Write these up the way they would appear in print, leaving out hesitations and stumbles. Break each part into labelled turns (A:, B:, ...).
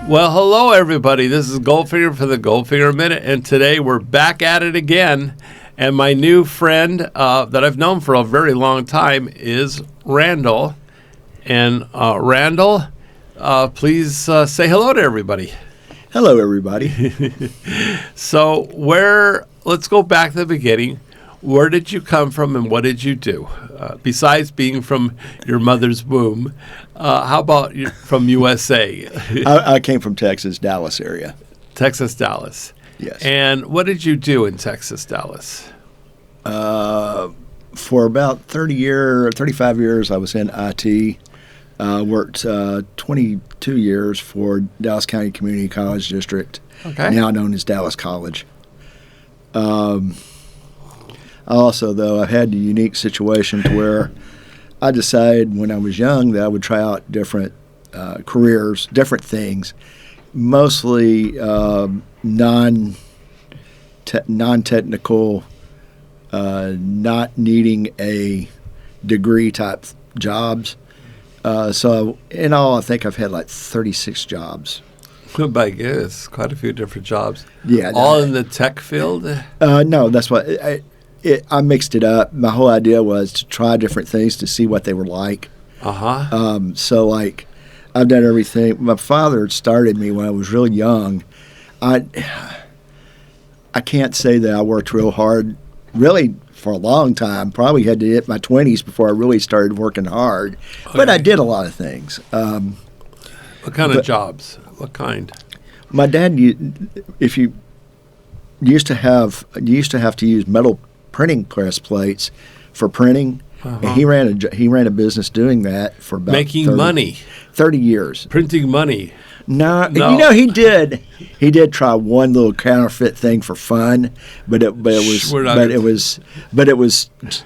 A: Well, hello, everybody. This is Goldfinger for the Goldfinger Minute, and today we're back at it again. And my new friend that I've known for a very long time is Randall. And Randall, please say hello to everybody.
B: Hello, everybody.
A: So let's go back to the beginning. Where did you come from and what did you do? Besides being from your mother's womb, how about from USA?
B: I came from Texas, Dallas area.
A: Texas, Dallas.
B: Yes.
A: And what did you do in Texas, Dallas?
B: For about 35 years, I was in IT. Worked 22 years for Dallas County Community College District, now known as Dallas College. Also, though, I've had a unique situation to where I decided when I was young that I would try out different careers, different things, mostly non-technical, not needing a degree type jobs. So in all, I think I've had like 36 jobs.
A: My goodness, quite a few different jobs.
B: Yeah.
A: All in the tech field?
B: No, that's what I mixed it up. My whole idea was to try different things to see what they were like. So like I've done everything. My father started me when I was really young. I can't say that I worked real hard, really, for a long time. Probably had to hit my 20s before I really started working hard. Okay. But I did a lot of things.
A: What kind of jobs? What kind?
B: My dad, if you used to have to use metal printing press plates for printing, and he ran a business doing that for about
A: making
B: 30 years.
A: Printing money.
B: No, you know he did try one little counterfeit thing for fun, but it was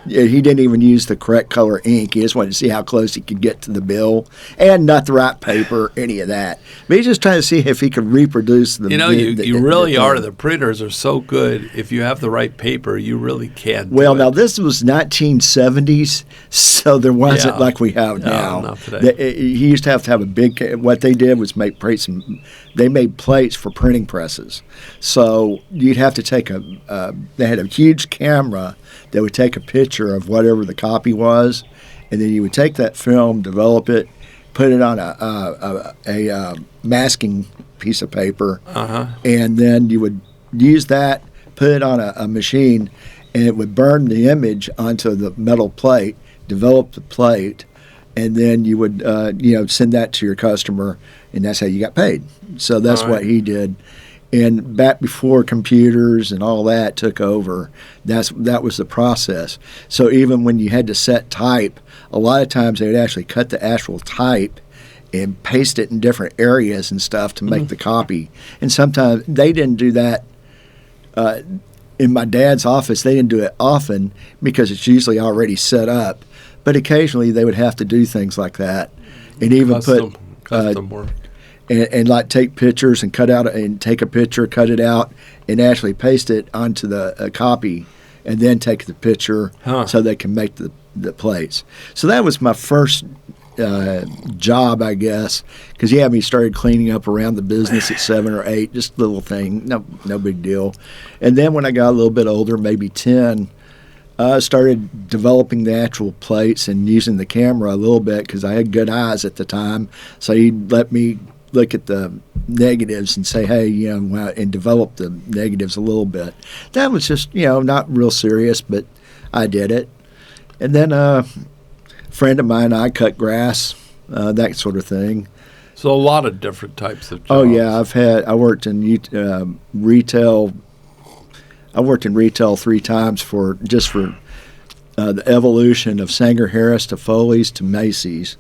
B: he didn't even use the correct color ink. He just wanted to see how close he could get to the bill and not the right paper, any of that. But he's just trying to see if he could reproduce the.
A: You really are. The printers are so good. If you have the right paper, you really can.
B: Well, now this was 1970s, so there wasn't like we have now.
A: Not today.
B: He used to have a big. What they did was make plates. They made plates for printing presses. So you'd have to take they had a huge camera that would take a picture of whatever the copy was, and then you would take that film, develop it, put it on a masking piece of paper, and then you would use that, put it on a machine, and it would burn the image onto the metal plate, develop the plate, and then you would send that to your customer, and that's how you got paid. So that's what he did. And back before computers and all that took over, that was the process. So even when you had to set type, a lot of times they would actually cut the actual type and paste it in different areas and stuff to make the copy. And sometimes they didn't do that. In my dad's office, they didn't do it often because it's usually already set up. But occasionally they would have to do things like that, and even
A: custom work,
B: and like take pictures and cut out and take a picture, cut it out, and actually paste it onto the copy, and then take the picture so they can make the plates. So that was my first job, I guess, because he started cleaning up around the business at 7 or 8, just a little thing, no big deal. And then when I got a little bit older, maybe 10. I started developing the actual plates and using the camera a little bit because I had good eyes at the time. So he'd let me look at the negatives and say, hey, and develop the negatives a little bit. That was just, not real serious, but I did it. And then a friend of mine, I cut grass, that sort of thing.
A: So a lot of different types of jobs.
B: Oh, yeah. I worked in retail. I worked in retail 3 times for the evolution of Sanger Harris to Foley's to Macy's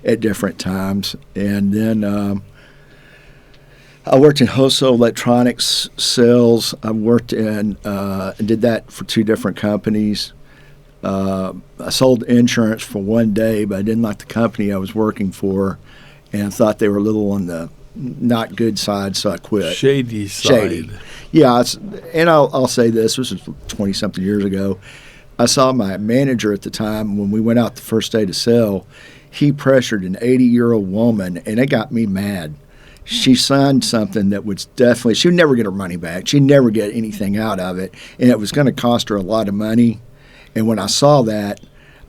B: at different times. And then I worked in wholesale electronics sales. I worked did that for 2 different companies. I sold insurance for one day, but I didn't like the company I was working for, and I thought they were a little on the not good side, so I quit.
A: Shady side.
B: Yeah, and I'll say this was 20-something years ago. I saw my manager at the time when we went out the first day to sell. He pressured an 80-year-old woman, and it got me mad. she signed something that was definitely, she would never get her money back. She'd never get anything out of it. And it was going to cost her a lot of money. And when I saw that,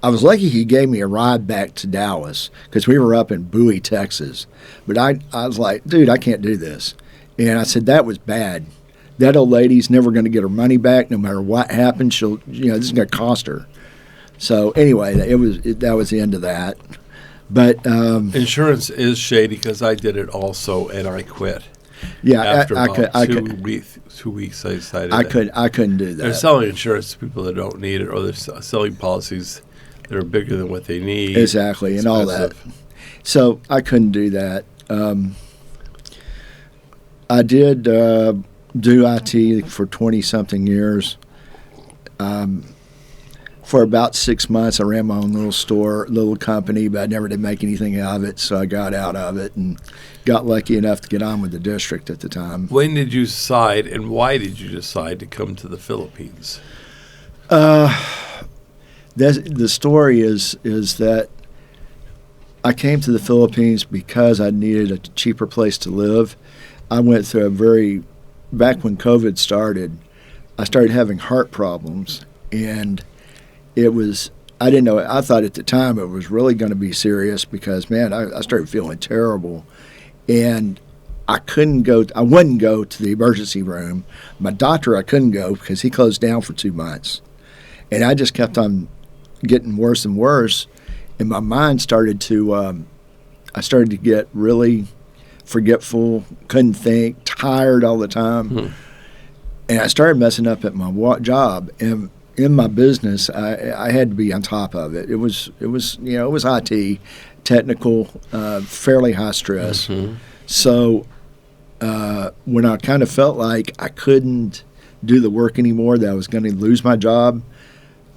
B: I was lucky he gave me a ride back to Dallas because we were up in Bowie, Texas. But I was like, dude, I can't do this. And I said, that was bad. That old lady's never going to get her money back no matter what happens. She'll, this is going to cost her. So anyway, that was the end of that. But
A: insurance is shady because I did it also and I quit.
B: Yeah,
A: After
B: I
A: two
B: could.
A: weeks, I decided
B: I couldn't do that.
A: they're selling insurance to people that don't need it, or they're selling policies that are bigger than what they need.
B: Exactly, and all that.
A: Expensive.
B: So I couldn't do that. I did do IT for 20-something years. For about 6 months, I ran my own little company, but I never did make anything out of it, so I got out of it and got lucky enough to get on with the district at the time.
A: When did you decide, and why did you decide to come to the Philippines?
B: The story is that I came to the Philippines because I needed a cheaper place to live. I went through back when COVID started, I started having heart problems, and I didn't know, I thought at the time it was really going to be serious because, man, I started feeling terrible. And I wouldn't go to the emergency room. My doctor, I couldn't go because he closed down for 2 months. And I just kept on getting worse and worse. And my mind started I started to get really forgetful, couldn't think, tired all the time. And I started messing up at my job. And in my business, I had to be on top of it. It was IT, technical, fairly high stress. So when I kind of felt like I couldn't do the work anymore, that I was going to lose my job,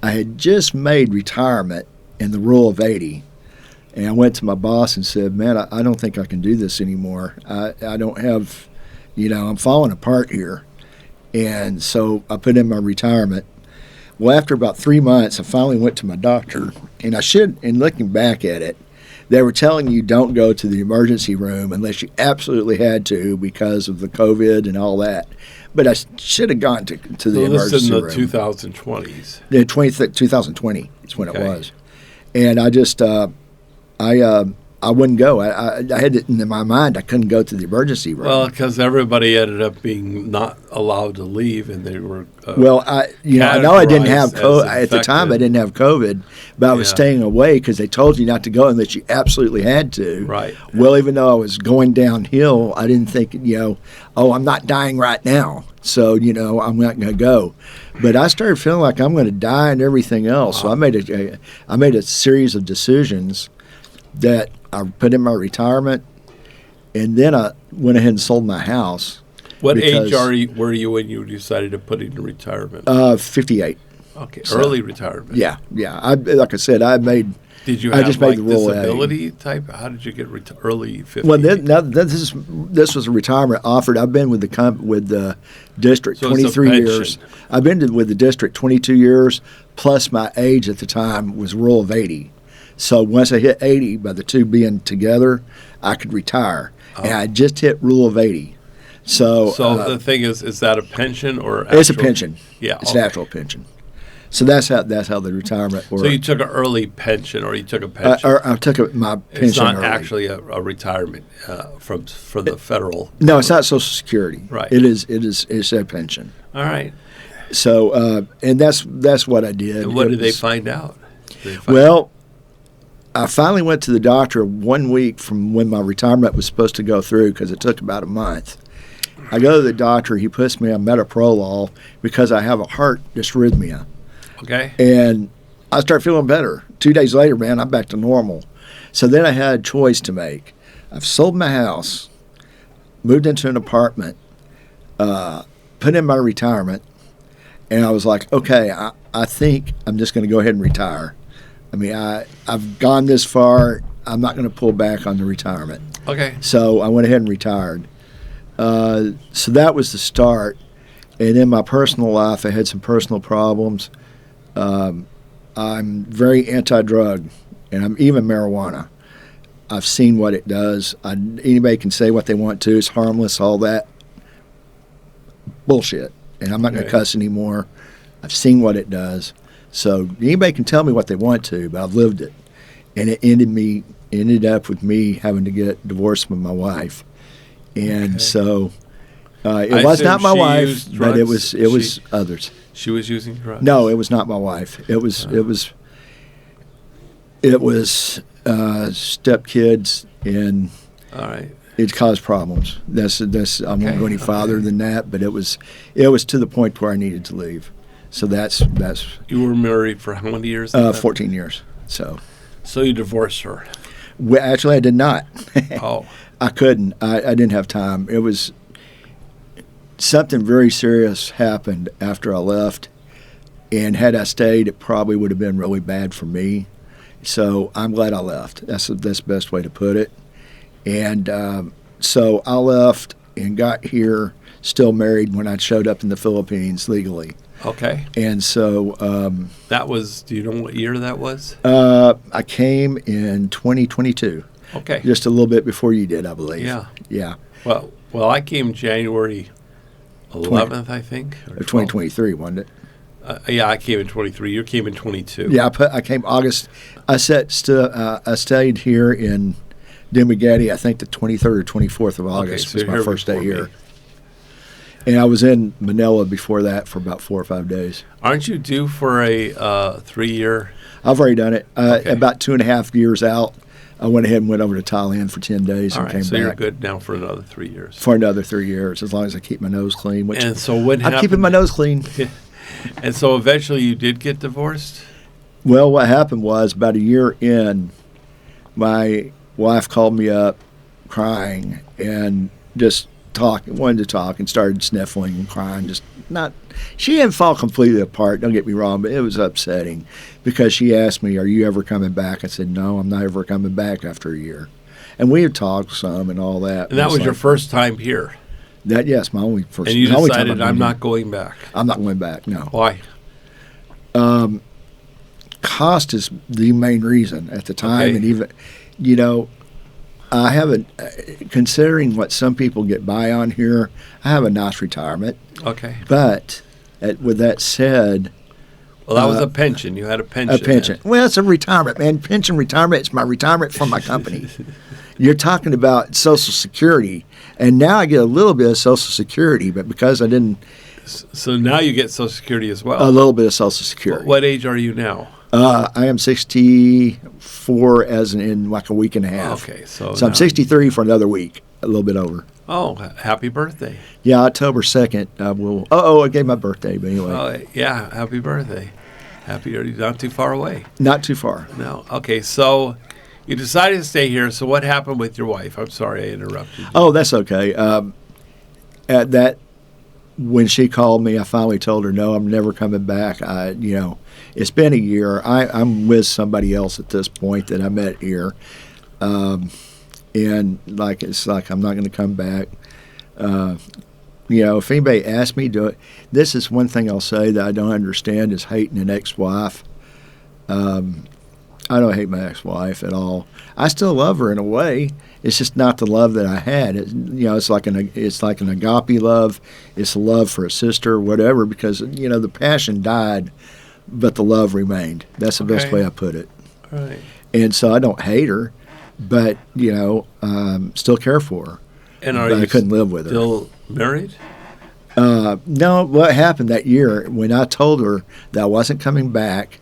B: I had just made retirement in the rule of 80. And I went to my boss and said, man, I don't think I can do this anymore. I don't have, I'm falling apart here. And so I put in my retirement. Well, after about 3 months, I finally went to my doctor, and in looking back at it, they were telling you don't go to the emergency room unless you absolutely had to because of the COVID and all that. But I should have gone to the emergency room.
A: This in the 2020s.
B: The 2020 is when
A: Okay.
B: it was. And I just, I wouldn't go. I had it in my mind I couldn't go to the emergency room.
A: Well, because everybody ended up being not allowed to leave, and they were
B: I know I didn't have
A: categorized as
B: COVID at the time. I
A: infected.
B: didn't have COVID, but I was
A: Yeah.
B: staying away because they told you not to go unless you absolutely had to.
A: Right.
B: Well, even though I was going downhill, I didn't think I'm not dying right now, so I'm not going to go. But I started feeling like I'm going to die and everything else. So I made a series of decisions that I put in my retirement, and then I went ahead and sold my house.
A: What
B: because-
A: age were you when you decided to put into retirement?
B: 58.
A: Okay,
B: so-
A: early retirement.
B: Yeah. Like I said, I made.
A: Did you
B: I
A: have
B: just made
A: like
B: the rule out.
A: disability type? How did you get early 50?
B: Well, this was a retirement offered. I've been with the district
A: So it's a
B: 23 years.
A: pension.
B: I've been with the district 22 years, plus my age at the time was rule of 80. So once I hit 80, by the two being together, I could retire. And I just hit rule of 80. So
A: the thing is that a pension or
B: it's a
A: actual-
B: pension.
A: Yeah,
B: It's
A: okay.
B: an actual pension. So that's how the retirement worked.
A: So you took an early pension, or you took a pension.
B: I took my pension
A: It's not
B: early.
A: actually a retirement from the federal.
B: No, it's not Social Security.
A: Right.
B: It's a pension.
A: All right.
B: So and that's what I did.
A: And what
B: It
A: did they
B: was-
A: find out? Did they find
B: Well, I finally went to the doctor 1 week from when my retirement was supposed to go through because it took about a month. I go to the doctor. He puts me on metoprolol because I have a heart dysrhythmia.
A: Okay.
B: And I start feeling better. 2 days later, man, I'm back to normal. So then I had a choice to make. I've sold my house, moved into an apartment, put in my retirement, and I was like, okay, I think I'm just going to go ahead and retire. I mean, I've gone this far. I'm not going to pull back on the retirement.
A: Okay.
B: So I went ahead and retired. So that was the start. And in my personal life, I had some personal problems. I'm very anti-drug, and I'm even marijuana. I've seen what it does. Anybody can say what they want to. It's harmless, all that bullshit. And I'm not going to cuss anymore. I've seen what it does. So anybody can tell me what they want to, but I've lived it. And it ended up with me having to get divorced from my wife. And so it was not my wife, but it was others.
A: She was using drugs?
B: No, it was not my wife. It was stepkids, and
A: all right.
B: It caused problems. I won't go any farther than that, but it was to the point where I needed to leave. So that's.
A: You were married for how many years?
B: 14 years. So
A: you divorced her?
B: Well, actually, I did not.
A: Oh.
B: I couldn't. I didn't have time. It was something very serious happened after I left, and had I stayed, it probably would have been really bad for me. So I'm glad I left. That's the best way to put it. And so I left and got here, still married when I showed up in the Philippines legally.
A: Okay.
B: And so
A: that was. Do you know what year that was?
B: I came in 2022.
A: Okay.
B: Just a little bit before you did, I believe.
A: Yeah.
B: Yeah.
A: Well, I came January 11th, I think. Or
B: 2023, wasn't it?
A: Yeah, I came in 23. You came in 22.
B: Yeah, I came August. I stayed here in Dumaguete, I think the 23rd or 24th of August was my first day here. And I was in Manila before that for about 4 or 5 days.
A: Aren't you due for a 3-year?
B: I've already done it. About 2.5 years out, I went ahead and went over to Thailand for 10 days and came back.
A: So you're good now for another 3 years.
B: For another 3 years, as long as I keep my nose clean. Which
A: and so what happened?
B: I'm keeping my nose clean.
A: And so eventually you did get divorced?
B: Well, what happened was about a year in, my wife called me up crying and just wanted to talk, and started sniffling and crying. She didn't fall completely apart, don't get me wrong, but it was upsetting because she asked me, "Are you ever coming back?" I said, "No, I'm not ever coming back after a year." And we had talked some and all that.
A: And that was your first time here?
B: Yes, my only first.
A: And you decided, I'm not going back? I'm
B: not going back, no.
A: Why?
B: Cost is the main reason at the time. And even, I haven't, considering what some people get by on here, I have a nice retirement.
A: Okay.
B: But with that said...
A: Well, that was a pension. You had a pension.
B: A pension. Well, it's a retirement, man. Pension retirement. It's my retirement from my company. You're talking about Social Security. And now I get a little bit of Social Security, but because I didn't...
A: So now you get Social Security as well?
B: A little bit of Social Security.
A: What age are you now?
B: I am 64 as in like a week and a half.
A: Okay. So
B: I'm 63 for another week, a little bit over.
A: Oh, happy birthday.
B: Yeah, October 2nd. I gave my birthday, but anyway.
A: Oh, yeah, happy birthday. You're not too far away.
B: Not too far.
A: No. Okay, so you decided to stay here. So what happened with your wife? I'm sorry I interrupted you.
B: Oh, that's okay. When she called me, I finally told her, no, I'm never coming back. It's been a year. I'm with somebody else at this point that I met here. And it's like I'm not going to come back. If anybody asks me, this is one thing I'll say that I don't understand is hating an ex-wife. I don't hate my ex-wife at all. I still love her in a way. It's just not the love that I had. It's like an agape love. It's a love for a sister, whatever. Because the passion died, but the love remained. That's the best way I put it.
A: Right.
B: And so I don't hate her, but still care for her.
A: And I
B: couldn't live with her.
A: Still married?
B: No. What happened that year when I told her that I wasn't coming back?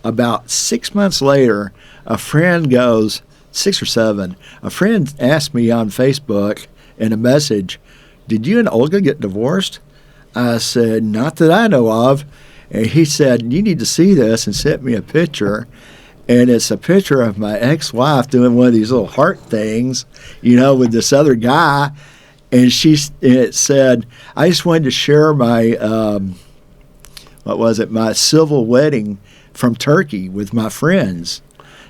B: About 6 months later, a friend goes, 6 or 7. A friend asked me on Facebook in a message, "Did you and Olga get divorced?" I said, "Not that I know of." And he said, "You need to see this," and sent me a picture. And it's a picture of my ex-wife doing one of these little heart things, with this other guy. And it said, "I just wanted to share my, my civil wedding from Turkey with my friends."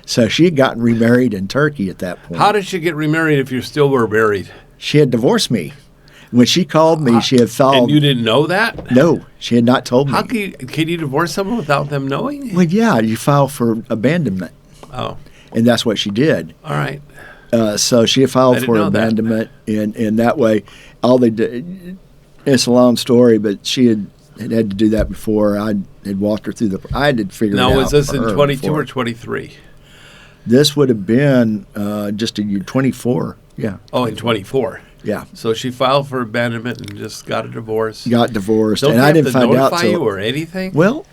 B: So she had gotten remarried in Turkey at that point.
A: How did she get remarried if you still were married?
B: She had divorced me. When she called me, she had filed.
A: And you didn't know that?
B: No, she had not told me.
A: How can you divorce someone without them knowing?
B: Well, yeah, you file for abandonment.
A: Oh.
B: And that's what she did.
A: All right.
B: So she
A: I
B: filed
A: didn't
B: for
A: know that.
B: abandonment, and that way, all they did. It's a long story, but she had to do that before. I had walked her through I had to figure it out.
A: Now, was this
B: for
A: in
B: her
A: 22
B: before.
A: or 23?
B: This would have been just a year 24. Yeah,
A: Oh, in 24.
B: yeah.
A: So she filed for abandonment and just got a divorce.
B: Got divorced,
A: Don't
B: and
A: they
B: I
A: have
B: didn't
A: to
B: find out
A: notify
B: till.
A: you or anything?
B: Well,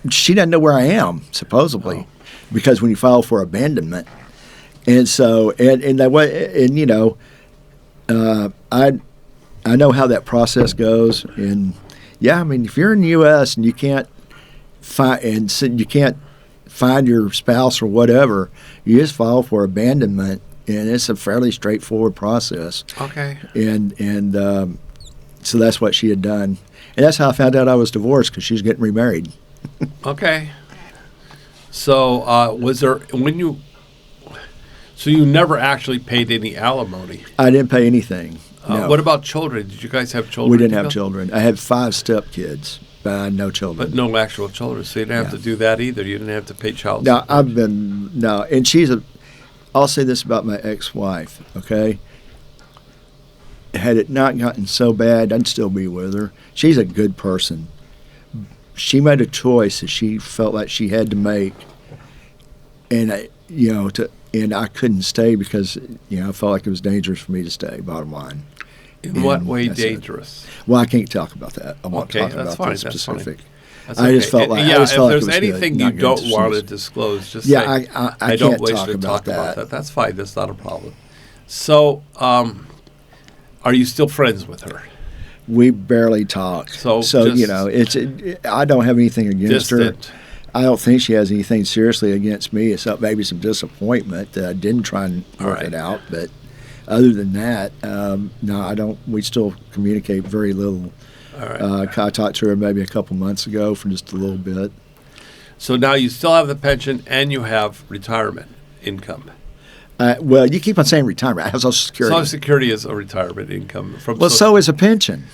B: she doesn't know where I am, supposedly, because when you file for abandonment, and so and that way, and I know how that process goes, and yeah, I mean, if you're in the U.S. and you can't find your spouse or whatever, you just file for abandonment, and it's a fairly straightforward process,
A: Okay.
B: and so that's what she had done, and that's how I found out I was divorced because she's getting remarried.
A: Okay. So was there when you? So you never actually paid any alimony.
B: I didn't pay anything. No.
A: What about children? Did you guys have children?
B: We didn't have
A: together?
B: children. I had 5 stepkids, but I had no children.
A: But no actual children, so you didn't have
B: Yeah.
A: to do that either. You didn't have to pay child
B: No,
A: support.
B: and I'll say this about my ex-wife, okay? Had it not gotten so bad, I'd still be with her. She's a good person. She made a choice that she felt like she had to make, and I couldn't stay because I felt like it was dangerous for me to stay. Bottom line.
A: In what
B: and
A: way
B: that's it.
A: dangerous?
B: Well, I can't talk about that. I won't
A: Okay,
B: talk
A: that's
B: about
A: fine,
B: the
A: that's fine.
B: specific.
A: That's
B: I just
A: okay.
B: felt like
A: yeah.
B: I just
A: If
B: felt like
A: there's
B: it was good.
A: anything you
B: Not
A: don't
B: good.
A: want to disclose, just
B: Yeah,
A: say.
B: I
A: don't
B: can't
A: wish
B: talk
A: to
B: about
A: talk
B: that.
A: about that. That's fine. That's not a problem. So, are you still friends with her?
B: We barely talk.
A: So
B: It's I don't have anything against her.
A: Distant.
B: I don't think she has anything seriously against me. It's maybe some disappointment that I didn't try and work
A: right.
B: it out. But other than that, no, I don't. We still communicate very little.
A: All right.
B: I talked to her maybe a couple months ago for just a little bit.
A: So now you still have the pension and you have retirement income.
B: Well, you keep on saying retirement. I have Social Security.
A: Social Security is a retirement income from.
B: Well, so is a pension.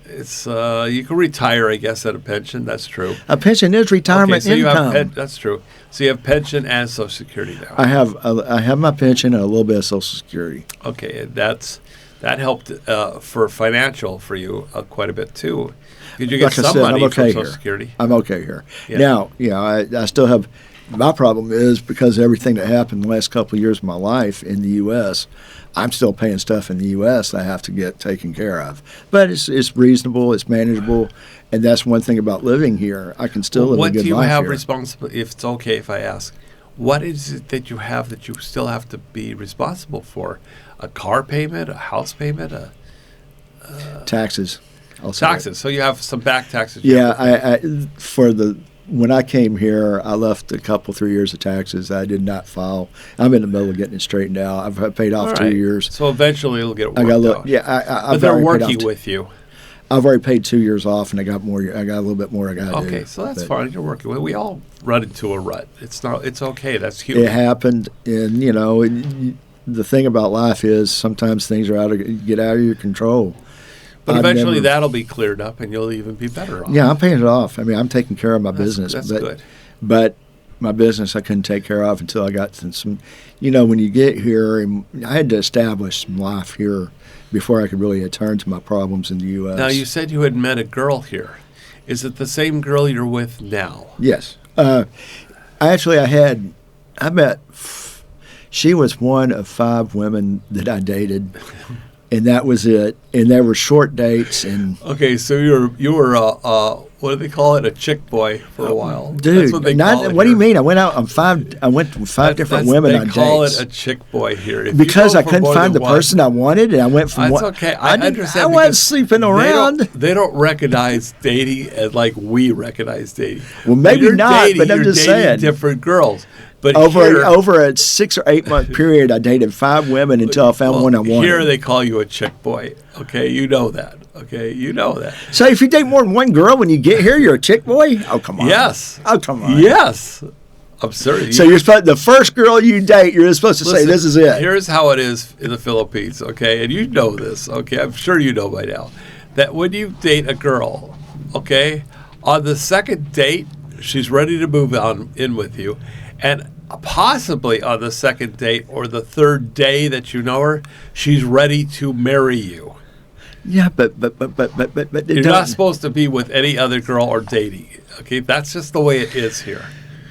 A: It's you can retire, I guess, at a pension. That's true.
B: A pension is retirement
A: Okay, so you
B: income.
A: have that's true. So you have pension and Social Security now.
B: I have my pension and a little bit of Social Security.
A: Okay, and that helped for financial for you quite a bit too. Did you get
B: Like I
A: some
B: said,
A: money
B: I'm okay
A: from Social
B: here.
A: Security?
B: I'm okay here.
A: Yeah.
B: Now, I still have. My problem is because of everything that happened the last couple of years of my life in the U.S., I'm still paying stuff in the U.S. that I have to get taken care of. But it's reasonable, it's manageable, and that's one thing about living here. I can still live
A: What
B: a good
A: do you
B: life
A: have
B: here.
A: responsibility? If it's okay if I ask, what is it that you have that you still have to be responsible for? A car payment, a house payment,
B: Taxes. I'll say it.
A: taxes. So you have some back taxes. you
B: Yeah,
A: have to pay.
B: when I came here, I left a couple 3 years of taxes I did not file. I'm in the middle of getting it straighted out. I've paid off
A: All
B: 2
A: right.
B: years.
A: So eventually it'll get worked
B: I got
A: out.
B: I've
A: But they're
B: already paid
A: working
B: off
A: with you.
B: I've already paid 2 years off, and I got more. I got a little bit more. I got to do.
A: Okay, so that's
B: But
A: fine. You're working with. We all run into a rut. It's okay. That's human.
B: It happened, and the thing about life is sometimes things are get out of your control.
A: But
B: I've
A: eventually
B: never-
A: that'll be cleared up, and you'll even be better off.
B: Yeah, I'm paying it off. I mean, I'm taking care of my
A: That's-
B: business.
A: That's
B: but,
A: good.
B: But my business I couldn't take care of until I got to some. When you get here, and I had to establish some life here before I could really turn to my problems in the U.S.
A: Now you said you had met a girl here. Is it the same girl you're with now?
B: Yes. I met. She was one of 5 women that I dated, and that was it. And there were short dates, and
A: Okay, so you were what do they call it? A chick boy for a while. That's
B: dude,
A: what they call it
B: what do you
A: here.
B: mean? I went out on 5. I went with 5 different
A: That's-
B: women on
A: They call
B: dates
A: it a chick boy here. If you
B: because
A: go
B: I
A: for
B: couldn't
A: more
B: find the
A: than one-
B: person I wanted, and I went from
A: That's
B: one.
A: okay. I understand.
B: I wasn't
A: because
B: sleeping around.
A: They don't recognize dating as like we recognize dating.
B: Well,
A: When
B: maybe
A: you're
B: not,
A: dating,
B: but I'm
A: you're
B: just
A: dating
B: saying.
A: different girls. But
B: Over a 6 or 8 month period, I dated 5 women until I found one I wanted.
A: Here they call you a chick boy. Okay, you know that. Okay, you know that.
B: So if you date more than one girl when you get here, you're a chick boy? Oh, come on.
A: Yes.
B: Oh, come on.
A: Yes. Absurd.
B: So you're supposed the first girl you date, you're supposed to say
A: Listen,
B: this is it.
A: Here's how it is in the Philippines, okay? And you know this, okay? I'm sure you know by now. That when you date a girl, okay, on the second date, she's ready to move on in with you. And possibly on the second date or the third day that you know her, she's ready to marry you.
B: Yeah, but
A: You're not supposed to be with any other girl or dating. Okay, that's just the way it is here.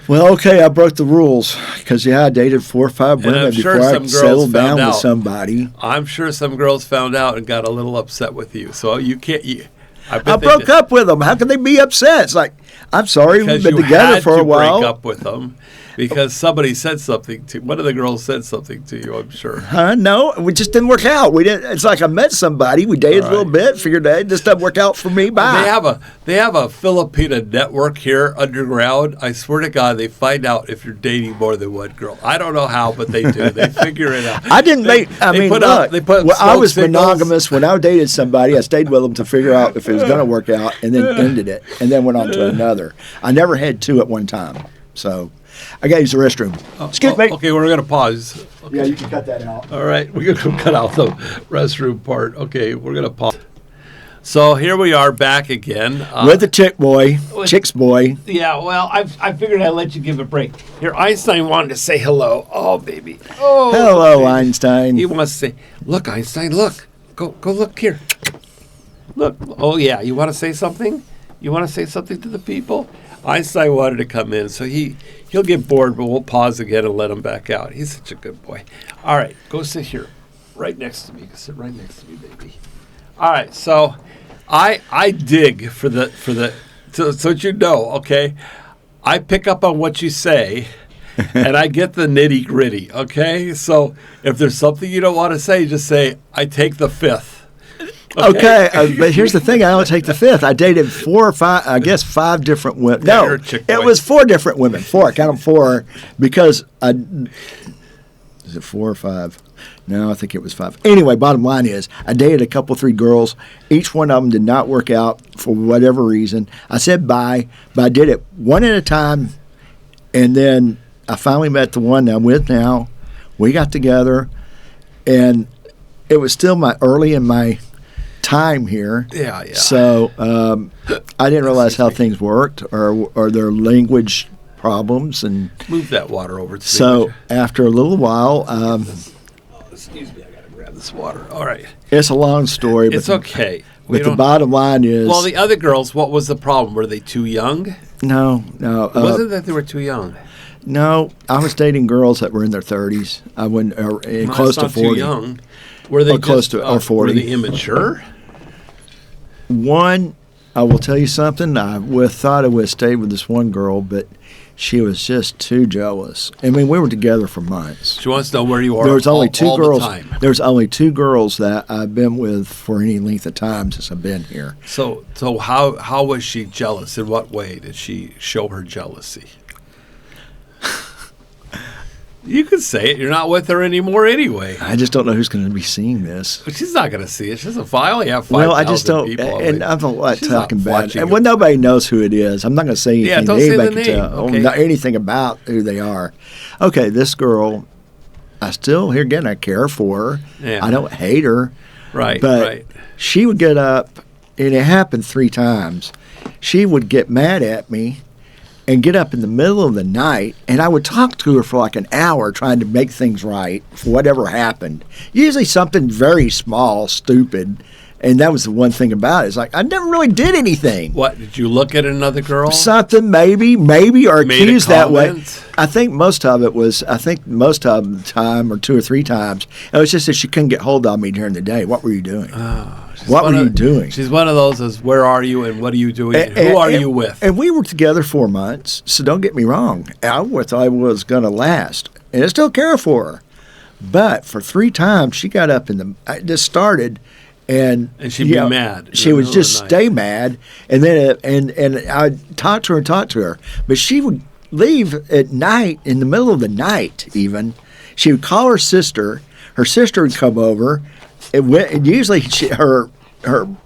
B: Well, okay, I broke the rules because I dated 4 or 5 women
A: I'm sure
B: before I
A: some girls
B: settled down
A: found
B: with
A: out.
B: somebody.
A: I'm sure some girls found out and got a little upset with you. So you can't. I bet
B: I
A: they
B: broke
A: did.
B: up with them. How can they be upset? It's like, I'm sorry,
A: Because
B: we've been
A: you
B: together
A: had
B: for a
A: to
B: while.
A: break up with them because somebody said something to one of the girls said something to you. I'm sure.
B: Huh? No, we just didn't work out. We didn't. It's like I met somebody, we dated a little bit, figured that this doesn't work out for me. Bye.
A: They have a Filipina network here underground. I swear to God, they find out if you're dating more than one girl. I don't know how, but they do. They figure it out.
B: I didn't make. I
A: They
B: mean,
A: put
B: look.
A: up- they put
B: well, I
A: smoke
B: was
A: signals.
B: monogamous when I dated somebody. I stayed with them to figure out if it was going to work out, and then ended it, and then went on to another. I never had 2 at one time, so I got to use the restroom. Excuse me.
A: Okay, we're gonna pause. Okay.
B: Yeah, you can cut that out.
A: All right, we're going to cut out the restroom part. Okay, we're going to pause. So here we are back again.
B: With the chick's boy.
A: Yeah, well, I figured I'd let you give a break. Here, Einstein wanted to say hello. Oh, baby. Oh,
B: Hello,
A: baby.
B: Einstein.
A: He wants to say, look, Einstein, look. Go look here. Look. Oh, yeah, you want to say something? You want to say something to the people? Einstein wanted to come in, so he'll get bored, but we'll pause again and let him back out. He's such a good boy. All right, go sit here, right next to me. Sit right next to me, baby. All right, so I dig for the so you know, okay? I pick up on what you say, and I get the nitty gritty, okay? So if there's something you don't want to say, just say, I take the fifth.
B: Okay, but here's the thing. I don't take the fifth. I dated 4 or 5, I guess 5 different women.
A: Yeah,
B: No,
A: you're a chick
B: it
A: boy.
B: was 4 different women. 4, I count them 4 because is it 4 or 5? No, I think it was 5. Anyway, bottom line is I dated a couple, 3 girls. Each one of them did not work out for whatever reason. I said bye, but I did it one at a time, and then I finally met the one that I'm with now. We got together, and it was still early in my time here.
A: Yeah.
B: So I didn't realize how things worked or their language problems, and
A: Move that water over to me.
B: so after a little while,
A: Excuse me, I gotta grab this water. All right.
B: it's a long story.
A: It's
B: but,
A: okay. We
B: But the
A: don't-
B: bottom line is
A: Well, the other girls, what was the problem? Were they too young?
B: no.
A: It wasn't that they were too young.
B: No, I was dating girls that were in their 30s. I went close to
A: That's not
B: 40.
A: Too young. Were they
B: Or close
A: just,
B: to- or 40.
A: Were they immature?
B: One, I will tell you something. I thought I would have stayed with this one girl, but she was just too jealous. I mean, we were together for months.
A: She wants to know where you are.
B: There was only
A: all
B: 2 girls.
A: The time.
B: There's only 2 girls that I've been with for any length of time since I've been here.
A: So how was she jealous? In what way did she show her jealousy? You can say it. You're not with her anymore anyway.
B: I just don't know who's going to be seeing this.
A: But she's not going to see it. She doesn't file. You have 5,000
B: Well, I just don't,
A: people.
B: and I don't like
A: She's not
B: talking bad.
A: watching
B: And
A: it.
B: well, nobody knows who it is. I'm not going to say anything.
A: Yeah, don't
B: that
A: say the
B: anybody can
A: name,
B: tell.
A: okay.
B: Not anything about who they are. Okay, this girl, I still, here again, I care for her.
A: Yeah.
B: I don't hate her.
A: Right,
B: But
A: right.
B: she would get up, and it happened 3 times. She would get mad at me and get up in the middle of the night, and I would talk to her for like an hour trying to make things right for whatever happened. Usually something very small, stupid, and that was the one thing about it. It's like, I never really did anything.
A: What, did you look at another girl?
B: Something maybe, or
A: Made a
B: accused that way.
A: comment?
B: I think most of the time, or 2 or 3 times, it was just that she couldn't get hold of me during the day. What were you doing?
A: She's
B: What
A: one
B: were
A: of-
B: you doing?
A: She's one of those as where are you and what are you doing? And who are you with?
B: And we were together 4 months, so don't get me wrong. I thought I was going to last, and I still care for her. But for 3 times, she got up I just started, and
A: she'd be mad in
B: She
A: the
B: would
A: middle of
B: just
A: the night.
B: stay mad, and then and I'd talk to her, but she would leave at night, in the middle of the night even. She would call her sister. Her sister would come over. And usually her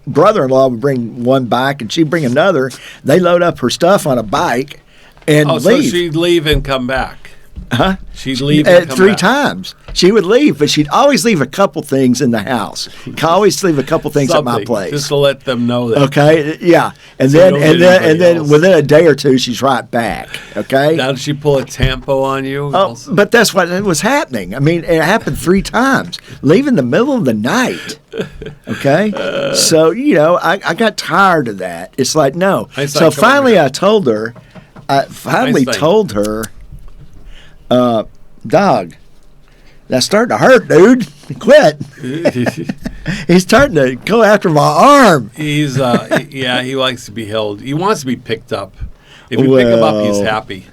B: brother-in-law would bring one bike, and she'd bring another. They load up her stuff on a bike and
A: Oh, so
B: leave.
A: she'd leave and come back.
B: Huh?
A: She'd leave and come
B: Three
A: back.
B: times. She would leave, but she'd always leave a couple things in the house. Always leave a couple things at my
A: Something,
B: place.
A: just to let them know that.
B: Okay, yeah, and
A: So you
B: then
A: don't
B: and
A: get
B: then and
A: anybody
B: then
A: else.
B: within a day or two, she's right back. Okay.
A: Now, did she pull a tampo on you?
B: Oh,
A: Also?
B: but that's what was happening. I mean, it happened 3 times. Leave in the middle of the night. Okay, so I got tired of that. It's like no.
A: Einstein,
B: So
A: come over
B: finally,
A: here.
B: I told her.
A: Einstein.
B: Told her, dog, that's starting to hurt, dude. Quit. He's starting to go after my arm.
A: He's he likes to be held. He wants to be picked up. If you pick him up, he's
B: Well,
A: happy.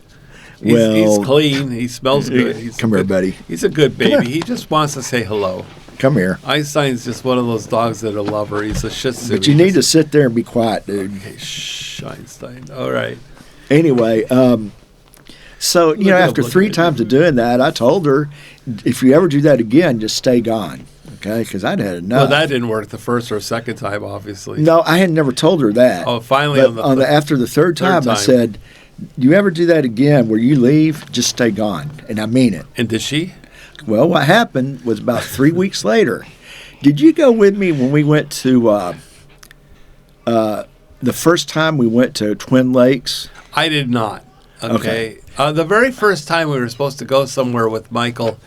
A: He's clean. He smells good. He's
B: Come
A: a
B: here,
A: good-
B: buddy.
A: He's a good
B: here.
A: baby. He just wants to say hello.
B: Come here.
A: Einstein's just one of those dogs that are lover. He's a Shih Tzu.
B: But you need to sit there and be quiet, dude.
A: Okay, shh, Einstein. All right.
B: Anyway, so
A: Look at
B: after
A: him,
B: 3
A: look at
B: times of doing that, I told her, if you ever do that again, just stay gone, okay? Because I'd had enough.
A: Well, that didn't work the first or second time, obviously.
B: No, I had never told her that.
A: Oh, finally
B: But after the third time, I
A: time.
B: said, you ever do that again where you leave, just stay gone. And I mean it.
A: And did she?
B: Well, what happened was about 3 weeks later. Did you go with me when we went to the first time we went to Twin Lakes?
A: I did not. Okay. The very first time we were supposed to go somewhere with Michael,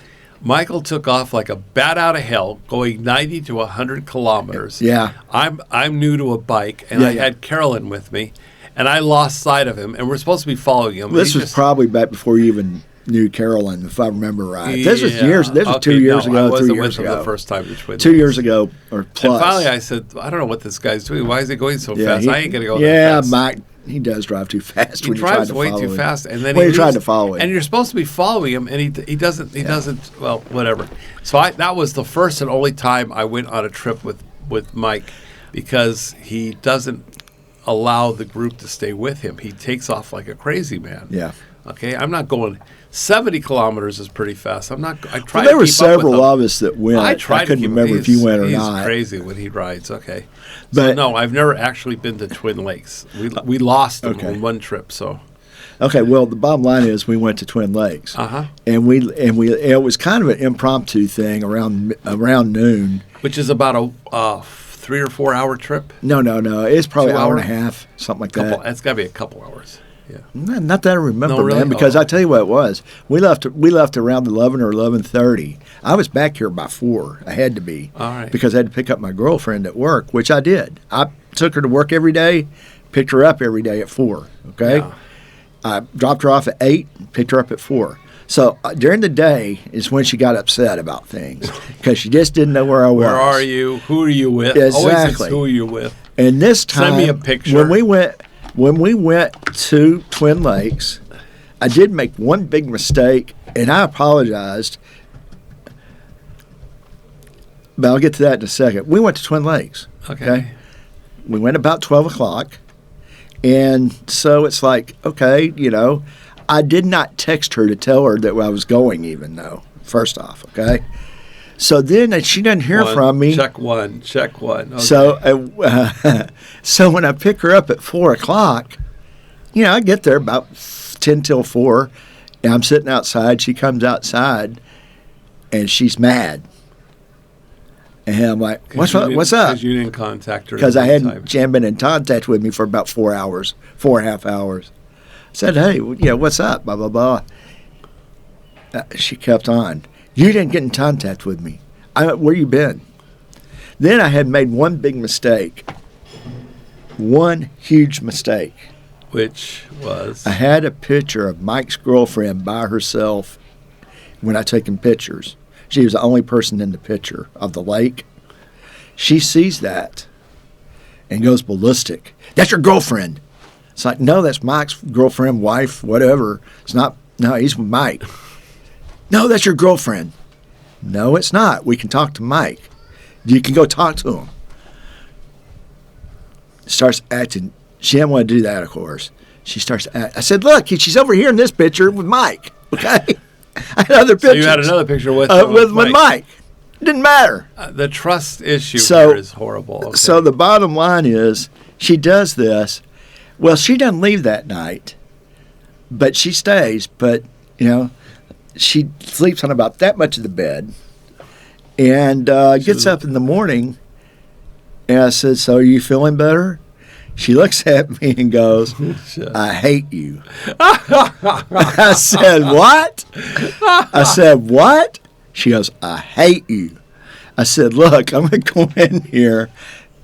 A: Michael took off like a bat out of hell, going 90 to 100 kilometers.
B: Yeah.
A: I'm new to a bike, and
B: Yeah,
A: I
B: yeah.
A: had Carolyn with me, and I lost sight of him, and we're supposed to be following him.
B: This
A: He
B: was
A: just-
B: probably back before you even knew Carolyn, if I remember right. This was
A: Yeah.
B: years. This was
A: Okay,
B: 2 years
A: no,
B: ago,
A: I
B: 3
A: wasn't
B: years
A: with him
B: ago.
A: the first time.
B: 2 years ago or plus.
A: And finally, I said, I don't know what this guy's doing. Why is he going so fast?
B: he-
A: I ain't going to go
B: Yeah,
A: that fast.
B: Mike, he does drive too fast
A: He
B: when you try
A: drives
B: to
A: way
B: follow
A: too
B: him.
A: fast, and then
B: when
A: he
B: you tried
A: leaves,
B: to follow him.
A: and you're supposed to be following him, and he doesn't. He doesn't. Well, whatever. So that was the first and only time I went on a trip with Mike, because he doesn't allow the group to stay with him. He takes off like a crazy man.
B: Yeah.
A: Okay, I'm not going. 70 kilometers is pretty fast. I'm not. I try.
B: Well, there
A: to
B: were
A: keep up with
B: several
A: him.
B: of us that went.
A: I tried.
B: couldn't
A: to keep
B: remember
A: him.
B: if you went or
A: he's
B: not.
A: crazy when he rides. Okay, so
B: But-
A: no, I've never actually been to Twin Lakes. We lost him
B: Okay.
A: on one trip. So
B: Okay, well, the bottom line is we went to Twin Lakes, and we it was kind of an impromptu thing around noon.
A: which is about a 3 or 4 hour trip.
B: No, it's probably an
A: 2
B: hour and
A: hour?
B: a half, something like
A: Couple.
B: that.
A: That's got to be a couple hours. Yeah.
B: Not that I remember,
A: No, really?
B: man, because
A: Oh.
B: I tell you what it was. We left around 11 or 11:30. I was back here by 4. I had to be,
A: All right.
B: because I had to pick up my girlfriend at work, which I did. I took her to work every day, picked her up every day at 4. Okay,
A: Yeah.
B: I dropped her off at 8, picked her up at 4. So during the day is when she got upset about things because she just didn't know where I was.
A: Where are you? Who are you with? Always it's
B: Exactly.
A: who are you with?
B: And this time,
A: Send me a picture.
B: When we went to Twin Lakes, I did make one big mistake, and I apologized. But I'll get to that in a second. We went to Twin Lakes.
A: Okay.
B: We went about 12 o'clock. And so it's like, okay, I did not text her to tell her that I was going, even though, first off, okay? So then she doesn't hear
A: One.
B: from me.
A: Check one. Okay.
B: So when I pick her up at 4 o'clock, I get there about 10 till 4, and I'm sitting outside. She comes outside, and she's mad. And I'm like, what's up?
A: Because you didn't contact her.
B: Because I
A: at that
B: hadn't, she hadn't been in contact with me for about 4 hours, 4.5 hours. I said, hey, what's up? Blah, blah, blah. She kept on. You didn't get in contact with me. Where you been? Then I had made one big mistake. One huge mistake.
A: Which was?
B: I had a picture of Mike's girlfriend by herself when I taken pictures. She was the only person in the picture of the lake. She sees that and goes ballistic. That's your girlfriend. It's like, no, that's Mike's girlfriend, wife, whatever. It's not, no, he's with Mike. No, that's your girlfriend. No, it's not. We can talk to Mike. You can go talk to him. Starts acting. She didn't want to do that, of course. She starts acting. I said, look, she's over here in this picture with Mike. Okay? I had other pictures.
A: So you had another picture with
B: Mike. Didn't matter.
A: The trust issue here is horrible. Okay.
B: So the bottom line is she does this. Well, she doesn't leave that night, but she stays. But, she sleeps on about that much of the bed, and gets up in the morning. And I said, "So are you feeling better?" She looks at me and goes, "I hate you." I said, "What?" I said, "What?" She goes, "I hate you." I said, "Look, I'm going to go in here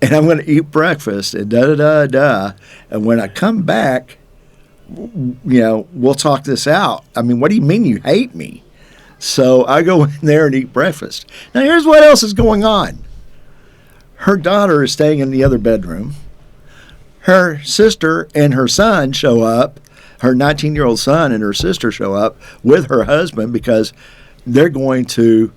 B: and I'm going to eat breakfast and da-da-da-da. And when I come back, we'll talk this out. I mean, what do you mean you hate me?" So I go in there and eat breakfast. Now, here's what else is going on. Her daughter is staying in the other bedroom. Her sister and her son show up. Her 19-year-old son and her sister show up with her husband because they're going to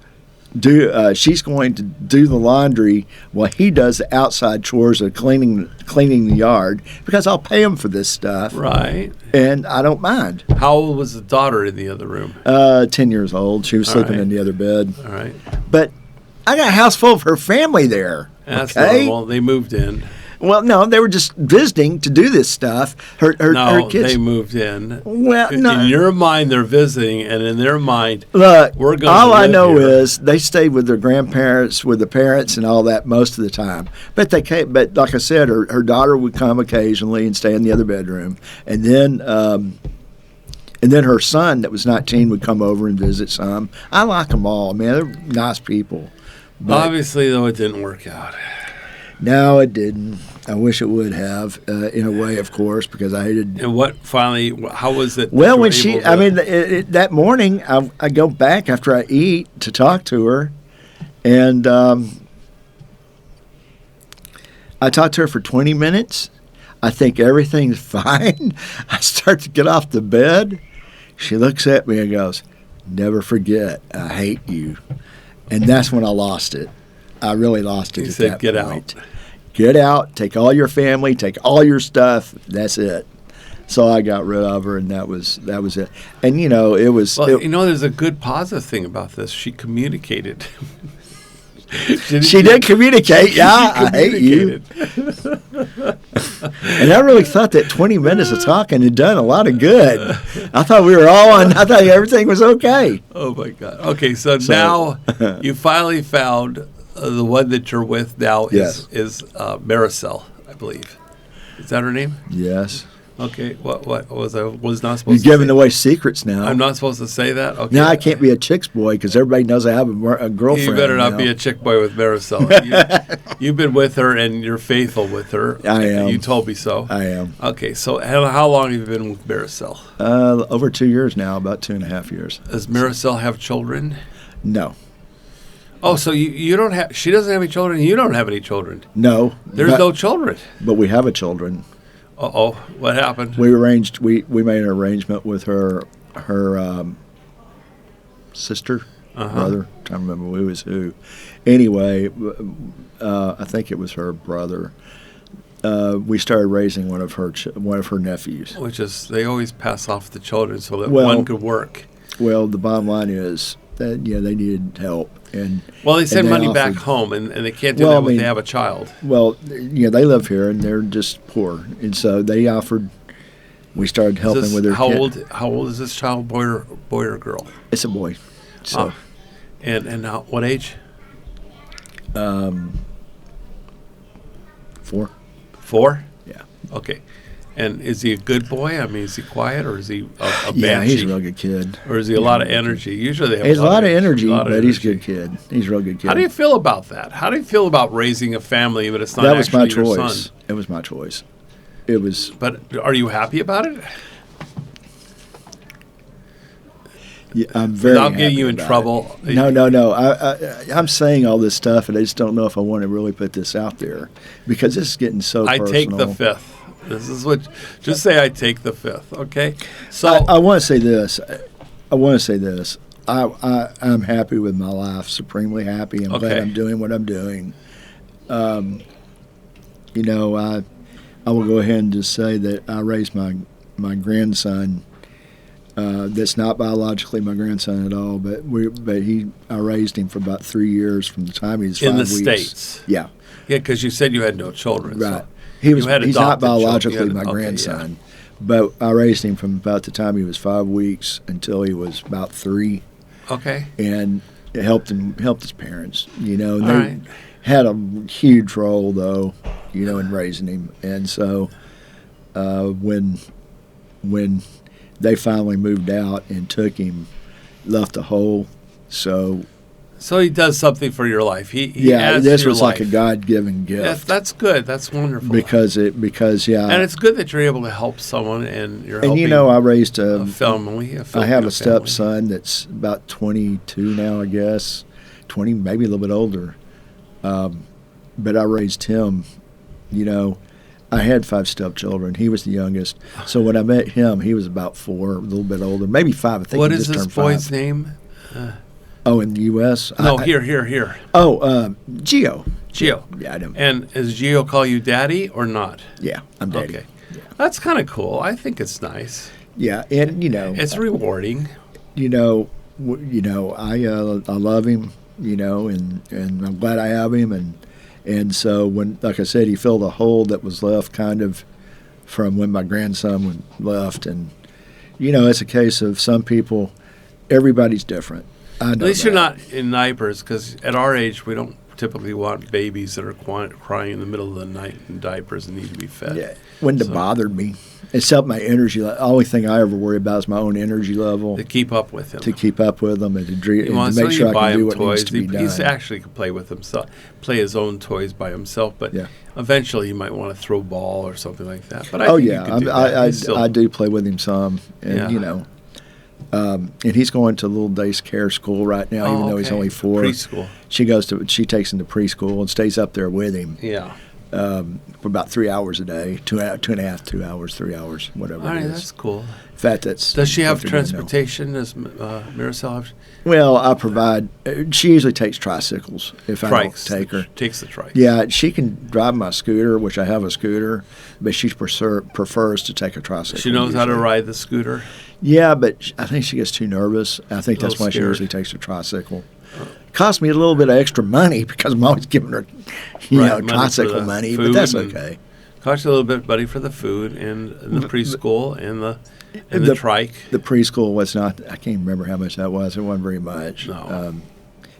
B: she's going to do the laundry while he does the outside chores of cleaning the yard, because I'll pay him for this stuff.
A: Right.
B: And I don't mind.
A: How old was the daughter in the other room?
B: 10 years old. She was sleeping
A: right.
B: in the other bed.
A: All right.
B: But I got a house full of her family there.
A: That's
B: okay?
A: normal. They moved in.
B: Well, no, they were just visiting to do this stuff. Her kids.
A: They moved in.
B: Well, no.
A: In your mind, they're visiting, and in their mind,
B: look,
A: we're going
B: all
A: to
B: I
A: live
B: know
A: here.
B: is they stayed with their grandparents, with the parents, and all that most of the time. But they came. But like I said, her daughter would come occasionally and stay in the other bedroom, and then her son, that was 19, would come over and visit some. I like them all, man. They're nice people. But
A: Obviously, though, it didn't work out.
B: no, it didn't. I wish it would have, in a way, of course, because I hated.
A: And what finally? How was it?
B: Well,
A: that
B: when
A: you were able to-
B: that morning, I go back after I eat to talk to her, and I talked to her for 20 minutes. I think everything's fine. I start to get off the bed. She looks at me and goes, "Never forget, I hate you." And that's when I lost it. I really lost it
A: You
B: at
A: said,
B: that
A: "Get
B: point.
A: out."
B: Get out, take all your family, take all your stuff. That's it. So I got rid of her, and that was it. And it was.
A: Well, there's a good positive thing about this. She communicated.
B: She did communicate. Yeah, I hate you. And I really thought that 20 minutes of talking had done a lot of good. I thought we were all on. I thought everything was okay.
A: Oh my God. Okay, so now you finally found the one that you're with now
B: Yes.
A: is Maricel, I believe. Is that her name?
B: Yes.
A: Okay. What was I was not
B: You're
A: supposed to
B: giving
A: say?
B: away secrets now.
A: I'm not supposed to say that. Okay.
B: Now I can't be a chick's boy because everybody knows I have a girlfriend.
A: You better not
B: now.
A: be a chick boy with Maricel. You've been with her and you're faithful with her.
B: I am.
A: You told me so.
B: I am.
A: Okay, so how long have you been with Maricel?
B: Over 2 years now, about 2.5 years.
A: Does Maricel have children?
B: No.
A: Oh, so you don't have? She doesn't have any children. You don't have any children.
B: No.
A: There's
B: but,
A: no children.
B: But we have a children.
A: Uh-oh, what happened?
B: We made an arrangement with her sister, brother. I'm trying to remember who was who. Anyway, I think it was her brother. We started raising one of her nephews.
A: Which is, they always pass off the children so that
B: Well-
A: one could work.
B: Well, the bottom line is that they needed help, and
A: Well, they send
B: and
A: money
B: offered-
A: back home, and they can't do
B: Well,
A: that
B: I
A: when
B: mean-
A: they have a child.
B: Well, they live here and they're just poor, and so they offered. We started helping
A: Is this-
B: with their
A: how
B: kid.
A: old is this child, boy or girl?
B: It's a boy. So
A: And how, what age?
B: 4.
A: 4?
B: Yeah.
A: Okay. And is he a good boy? I mean, is he quiet, or is he a
B: Yeah, he's a
A: banshee?
B: real good kid.
A: Or is he a lot of energy? Usually they have
B: He's a lot of energy,
A: a lot of
B: but he's a
A: energy.
B: good kid. He's a real good kid.
A: How do you feel about that? How do you feel about raising a family, but it's not
B: That was my
A: actually your
B: choice.
A: son?
B: It was my choice. It was.
A: But are you happy about it?
B: Yeah, I'm very.
A: Without getting
B: happy
A: you in
B: about
A: trouble.
B: it. No. I'm saying all this stuff, and I just don't know if I want to really put this out there because this is getting so
A: I
B: personal.
A: take the 5th. This is what. Just say I take the 5th. Okay. So
B: I want to say this. I'm happy with my life, supremely happy. I'm glad
A: Okay.
B: I'm doing what I'm doing. I will go ahead and just say that I raised my grandson. That's not biologically my grandson at all, but I raised him for about 3 years from the time he was 5
A: in the
B: weeks.
A: States.
B: Yeah,
A: yeah, because you said you had no children.
B: right.
A: So
B: He's
A: you had
B: not
A: adopted children.
B: biologically
A: You had-
B: my
A: okay,
B: grandson, But I raised him from about the time he was 5 weeks until he was about 3,
A: Okay.
B: and it helped his parents. And
A: All
B: they
A: right.
B: had a huge role though, in raising him. And so when they finally moved out and took him, left a hole. So
A: So he does something for your life. He
B: yeah,
A: adds
B: this
A: to your
B: was like a
A: life.
B: God-given gift.
A: That's good. That's wonderful.
B: because yeah.
A: and it's good that you're able to help someone and you're
B: And
A: helping
B: I raised
A: a family.
B: I have
A: Filipino
B: a stepson that's about 22 now, I guess, 20, maybe a little bit older. But I raised him. I had 5 stepchildren. He was the youngest. So when I met him, he was about 4, a little bit older, maybe 5. I think
A: What
B: he
A: is
B: just
A: this
B: turned
A: boy's
B: 5.
A: name?
B: Oh, in the U.S.
A: No, here.
B: Oh, Gio.
A: Gio.
B: Yeah, I know.
A: And does Gio call you daddy or not?
B: Yeah, I'm daddy.
A: Okay. That's kind of cool. I think it's nice.
B: Yeah, and
A: It's rewarding.
B: I love him, and I'm glad I have him, and so when, like I said, he filled a hole that was left kind of from when my grandson left, and it's a case of some people, everybody's different. I know
A: At least
B: that.
A: you're not in diapers, because at our age, we don't typically want babies that are crying in the middle of the night in diapers and need to be fed.
B: Yeah, wouldn't have
A: So-
B: bothered me. Except my energy. The only thing I ever worry about is my own energy level
A: To keep up with him.
B: to keep up with them and to
A: Well,
B: make
A: so
B: sure
A: you
B: I
A: buy
B: can do
A: him
B: what needs
A: toys.
B: to be done.
A: He's actually can play with himself, play his own toys by himself. But
B: Yeah.
A: eventually, you might want to throw ball or something like that. But I
B: Oh
A: think you
B: yeah,
A: could do that. He's still-
B: I do play with him some, and
A: Yeah.
B: and he's going to a little day care school right now, even though he's
A: okay.
B: only 4.
A: Preschool.
B: She takes him to preschool and stays up there with him
A: Yeah.
B: for about 3 hours a day, 2.5, 2 hours, 3 hours, whatever
A: All right,
B: it
A: that's
B: is.
A: cool.
B: In fact, that's.
A: Does she have
B: what they're doing now.
A: transportation? Does Maricel have
B: Well, I provide. She usually takes tricycles if I don't
A: trikes?
B: take her.
A: Takes the trikes.
B: Yeah, she can drive my scooter, which I have a scooter, but she prefers to take a tricycle.
A: She knows how to
B: usually.
A: ride the scooter.
B: Yeah, but I think she gets too nervous. I think that's
A: little
B: why she
A: scared.
B: usually takes a tricycle. Cost me a little bit of extra money because I'm always giving her,
A: Right, money for
B: tricycle
A: the
B: money, but
A: food
B: that's
A: and-
B: okay.
A: Costs you a little bit, buddy, for the food and the preschool and the trike.
B: The preschool was not. I can't remember how much that was. It wasn't very much.
A: No.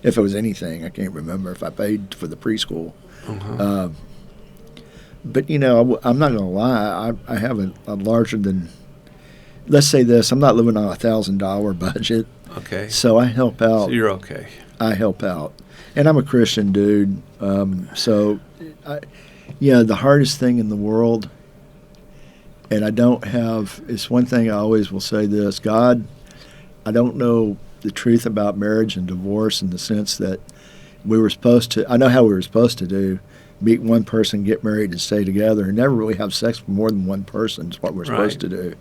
B: If it was anything, I can't remember if I paid for the preschool.
A: Uh-huh.
B: But I'm not going to lie. I have a larger than. Let's say this: I'm not living on $1,000 budget,
A: Okay.
B: so I help out.
A: So you're okay.
B: I help out, and I'm a Christian dude. The hardest thing in the world, and I don't have. It's one thing I always will say this: God, I don't know the truth about marriage and divorce in the sense that we were supposed to. I know how we were supposed to do: meet one person, get married, and stay together, and never really have sex with more than one person. Is what we're supposed to do.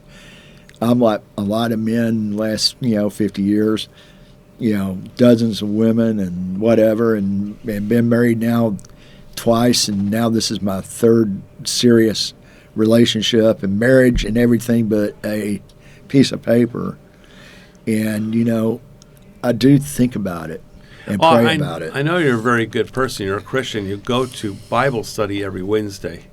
B: I'm like a lot of men last 50 years. Dozens of women and whatever, and been married now twice, and now this is my 3rd serious relationship and marriage and everything but a piece of paper. And, I do think about it and pray about it.
A: I know you're a very good person. You're a Christian. You go to Bible study every Wednesday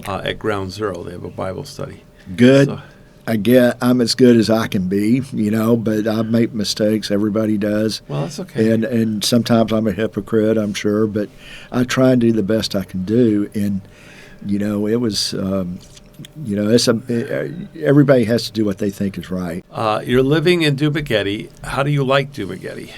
A: at Ground Zero. They have a Bible study.
B: Good.
A: So-
B: I'm as good as I can be, but I make mistakes. Everybody does.
A: Well, that's okay.
B: And sometimes I'm a hypocrite, I'm sure, but I try and do the best I can do. And, it was, everybody has to do what they think is right.
A: You're living in Dumaguete. How do you like Dumaguete?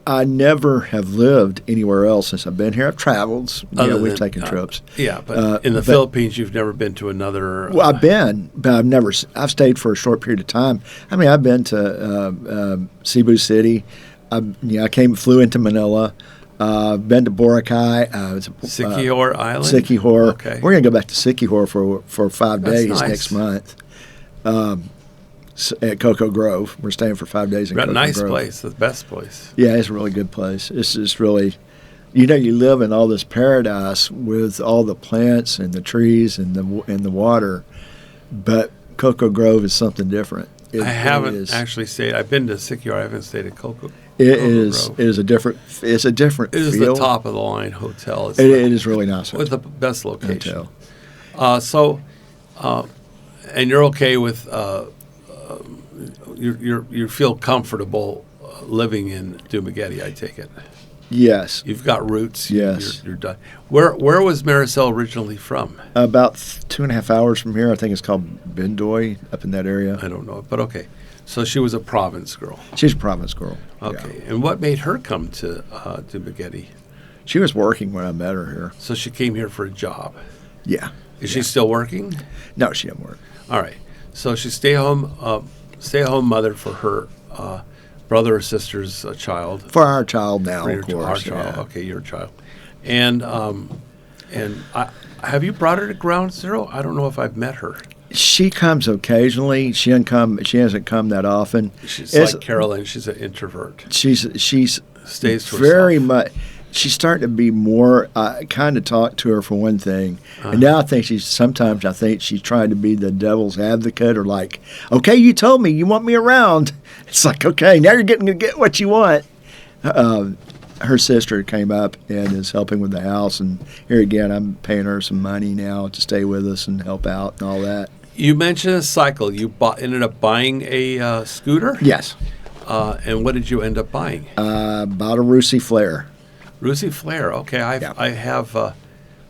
B: I never have lived anywhere else since I've been here. I've traveled.
A: Other
B: We've
A: than-
B: taken trips.
A: Yeah, but in the Philippines, you've never been to another.
B: Well, I've been, but I've never. I've stayed for a short period of time. I mean, I've been to Cebu City. I flew into Manila. Been to Boracay.
A: Siquijor Island.
B: Siquijor.
A: Okay.
B: We're going to go back to Siquijor for 5
A: That's
B: days
A: nice.
B: next month. At Cocoa Grove. We're staying for 5 days in
A: Got
B: Cocoa
A: a nice
B: Grove.
A: place. The best place.
B: Yeah, it's a really good place. It's just really, you live in all this paradise with all the plants and the trees and the water, but Cocoa Grove is something different.
A: I haven't actually stayed. I've been to Siquijor. I haven't stayed at Cocoa.
B: It
A: Cocoa
B: is.
A: Grove.
B: It is a different. It's a different
A: It is
B: feel.
A: the top of the line hotel. It's
B: It is really nice.
A: with the best location.
B: Hotel.
A: So, And you're okay with you feel comfortable living in Dumaguete, I take it.
B: Yes.
A: You've got roots.
B: Yes.
A: You're done. Where was Marisol originally from?
B: About 2.5 hours from here. I think it's called Bendoy, up in that area.
A: I don't know, but okay. So she was a province girl.
B: She's a province girl.
A: Okay.
B: Yeah.
A: And what made her come to Dumaguete?
B: She was working when I met her here.
A: So she came here for a job.
B: Yeah.
A: Is she still working?
B: No, she didn't work.
A: All right. So she's stay-at-home mother for her brother or sister's child.
B: For our child now,
A: For
B: of course.
A: our child.
B: yeah.
A: Okay, your child. And have you brought her to Ground Zero? I don't know if I've met her.
B: She comes occasionally. She hasn't come that often.
A: She's
B: It's-
A: like Carolyn. She's an introvert.
B: She's
A: Stays to
B: very
A: herself.
B: much. She's starting to be more. I kind of talked to her for one thing, and now I think sometimes I think she's trying to be the devil's advocate, or like, okay, you told me you want me around. It's like, okay, now you're getting to get what you want. Her sister came up and is helping with the house, and here again, I'm paying her some money now to stay with us and help out and all that.
A: You mentioned a cycle. You ended up buying a scooter?
B: Yes,
A: And what did you end up buying?
B: bought a Rusi Flare.
A: Rusi Flare. Okay,
B: Yeah.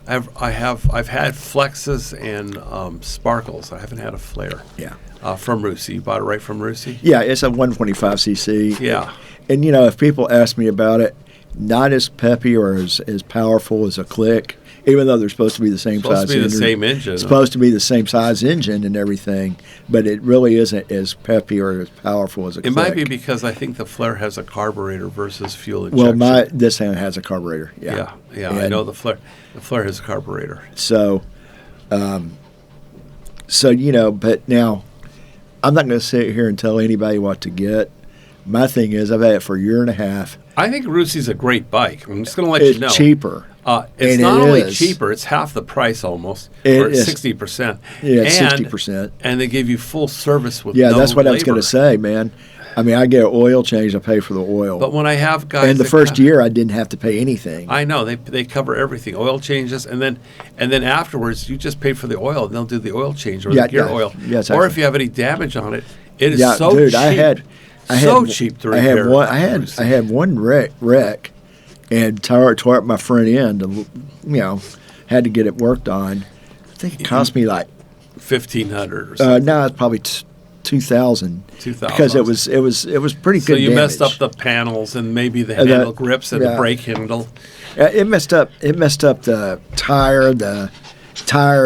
A: I've had Flexes and Sparkles. I haven't had a Flare.
B: Yeah.
A: From Rusi. You bought it right from Rusi?
B: Yeah, it's a 125cc.
A: Yeah.
B: And, if people ask me about it, not as peppy or as powerful as a Click, even though they're supposed to be the same
A: Supposed
B: size
A: to be the
B: engine.
A: same engine.
B: It's supposed to be the same size engine and everything, but it really isn't as peppy or as powerful as a Click.
A: It might be because I think the Flare has a carburetor versus fuel injection.
B: Well, this thing has a carburetor. Yeah.
A: Yeah, I
B: And
A: know the Flare. The Flare has a carburetor.
B: So, but now I'm not going to sit here and tell anybody what to get. My thing is, I've had it for a year and a half.
A: I think Rusi's a great bike. I'm just going to let
B: It's
A: you know.
B: cheaper.
A: It's
B: And
A: not
B: it
A: only
B: is.
A: cheaper; it's half the price almost,
B: It
A: or
B: is.
A: 60%.
B: Yeah, it's
A: And-
B: 60%.
A: And they give you full service with
B: Yeah,
A: no
B: that's what I was going
A: labor.
B: to say, man. I mean, I get an oil change, I pay for the oil.
A: But when I have guys,
B: and the
A: that
B: first year, I didn't have to pay anything.
A: I know they cover everything, oil changes, and then afterwards you just pay for the oil, and they'll do the oil change or
B: Yeah,
A: the gear
B: yeah.
A: oil.
B: Yeah,
A: Or
B: exactly.
A: if you have any damage on it, it is
B: Yeah,
A: so
B: dude,
A: cheap.
B: I had
A: cheap to
B: I
A: repair.
B: had one.
A: Rusi.
B: I had one wreck, and tore up my front end. And, had to get it worked on. I think it cost me like
A: $1,500 or something.
B: no, it's probably 2,000.
A: 2,000.
B: Because it was pretty
A: So
B: good.
A: you messed up
B: damage.
A: the panels and maybe the
B: And the-
A: handle grips and the
B: yeah.
A: brake handle.
B: It messed up. It messed up the tire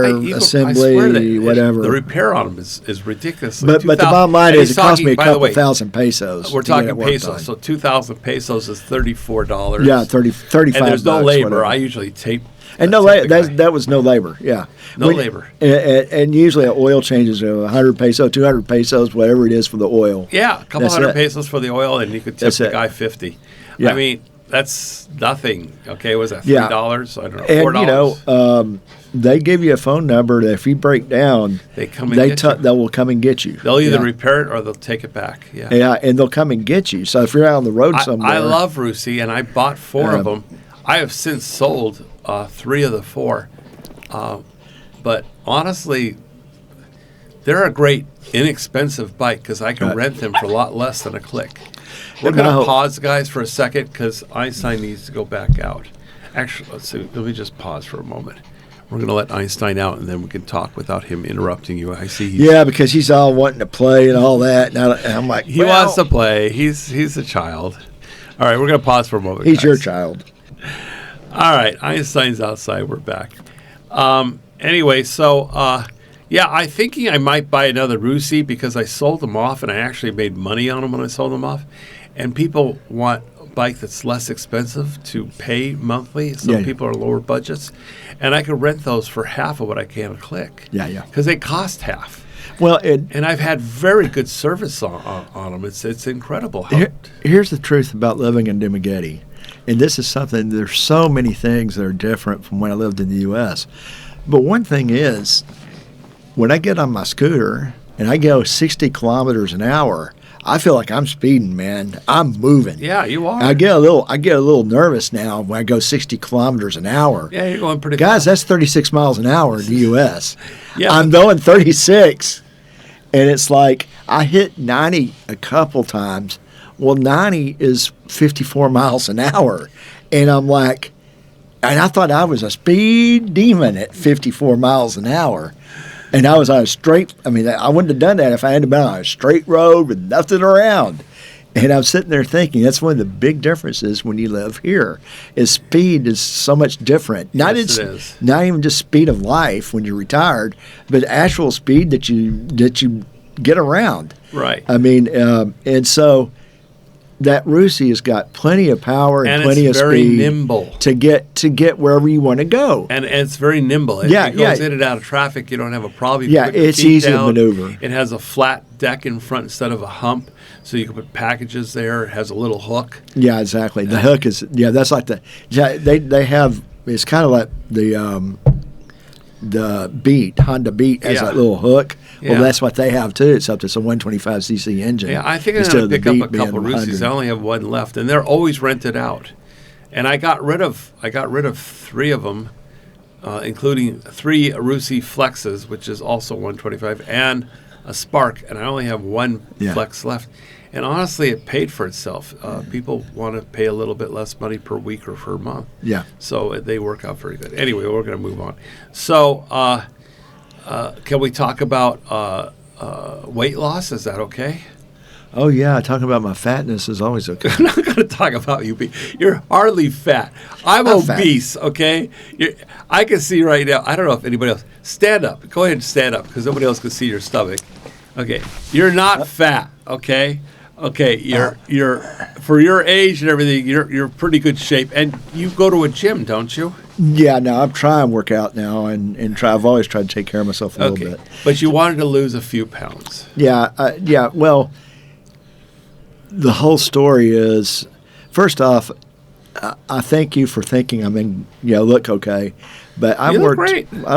A: I
B: assembly,
A: swear that
B: whatever.
A: the repair on them is ridiculous.
B: but the
A: 2,000
B: bottom line
A: and
B: is,
A: he's
B: it cost
A: talking-
B: me a
A: by the
B: couple
A: way,
B: thousand pesos.
A: We're
B: to get
A: talking
B: it worked
A: pesos,
B: on.
A: so 2,000 pesos is $34.
B: Yeah, 35
A: And there's no
B: bucks,
A: labor.
B: whatever.
A: I usually tape.
B: And no
A: tape the
B: labor.
A: guy.
B: That was no labor. Yeah,
A: No labor.
B: And usually an oil change is 100 pesos, 200 pesos, whatever it is for the oil.
A: Yeah, a couple
B: That's
A: hundred
B: it.
A: pesos for the oil, and you could tip
B: That's
A: the
B: it.
A: guy 50.
B: Yeah.
A: I mean, that's nothing. Okay, was that
B: Yeah.
A: $3? I don't know.
B: And
A: $4.
B: They give you a phone number that if you break down,
A: They come and get you.
B: they will come and get you.
A: They'll either
B: yeah.
A: repair it or they'll take it back. Yeah.
B: Yeah, and they'll come and get you. So if you're out on the road somewhere,
A: I love Rusi, and I bought 4 of them. I have since sold 3 of the 4. But honestly, they're a great, inexpensive bike because I can rent them for a lot less than a Click. We're
B: And
A: going
B: now-
A: to pause, guys, for a second because Einstein needs to go back out. Actually, let's see. Let me just pause for a moment. We're going to let Einstein out, and then we can talk without him interrupting you. I see he's
B: Yeah, because he's all wanting to play and all that, and I'm like,
A: He wants to play. He's a child. All right, we're going to pause for a moment.
B: He's
A: guys.
B: your child.
A: All right, Einstein's outside. We're back. Anyway, so yeah, I'm thinking I might buy another Rusi because I sold them off, and I actually made money on them when I sold them off. And people want a bike that's less expensive to pay monthly. Some
B: Yeah.
A: people are lower budgets, and I could rent those for half of what I can a Click.
B: Yeah, yeah.
A: Because they cost half.
B: Well,
A: And I've had very good service on them. It's incredible how.
B: here's the truth about living in Dumaguete, and this is something. There's so many things that are different from when I lived in the U.S. But one thing is, when I get on my scooter and I go 60 kilometers an hour, I feel like I'm speeding, man. I'm moving.
A: Yeah, you are.
B: I get a little nervous now when I go 60 kilometers an hour.
A: Yeah, you're going pretty
B: Guys,
A: fast.
B: that's 36 miles an hour in the U.S.
A: Yeah,
B: I'm going 36, and it's like I hit 90 a couple times. Well, 90 is 54 miles an hour, and I'm like, and I thought I was a speed demon at 54 miles an hour. And I was on a straight, I mean, I wouldn't have done that if I had been on a straight road with nothing around. And I'm sitting there thinking that's one of the big differences when you live here is speed is so much different.
A: Yes, it is.
B: Not even just speed of life when you're retired, but actual speed that you get around.
A: Right.
B: I mean, and so that Russie has got plenty of power and plenty
A: it's
B: of
A: very
B: speed
A: nimble.
B: to get wherever you want to go.
A: And it's very nimble. It goes in and out of traffic. You don't have a problem. You
B: Yeah,
A: can put your
B: it's
A: feet
B: easy to
A: down.
B: maneuver.
A: It has a flat deck in front instead of a hump, so you can put packages there. It has a little hook.
B: Yeah, exactly. The hook is that's like they have, it's kind of like the Beat, Honda Beat has that little hook.
A: Yeah.
B: Well, that's what they have too, except it's a 125cc engine.
A: Yeah, I think I'm
B: instead
A: going to
B: of the
A: pick up a
B: Beat
A: couple
B: being
A: Russies.
B: 100.
A: I only have one left, and they're always rented out. And I got rid of 3 of them, including 3 Russie Flexes, which is also 125, and a Spark, and I only have one Flex left. And honestly, it paid for itself. People want to pay a little bit less money per week or per month.
B: Yeah.
A: So they work out very good. Anyway, we're going to move on. So can we talk about weight loss? Is that okay?
B: Oh yeah, talking about my fatness is always okay.
A: I'm not going to talk about you. You're hardly fat. I'm obese, fat. Okay? I can see right now. I don't know if anybody else. Stand up. Go ahead and stand up because nobody else can see your stomach. Okay. You're not fat, okay? Okay, you're for your age and everything, you're pretty good shape. And you go to a gym, don't you?
B: Yeah, no, I'm trying to work out now and try. I've always tried to take care of myself a little bit.
A: But you wanted to lose a few pounds.
B: Yeah, yeah. Well, the whole story is, first off, I thank you for thinking look okay, but I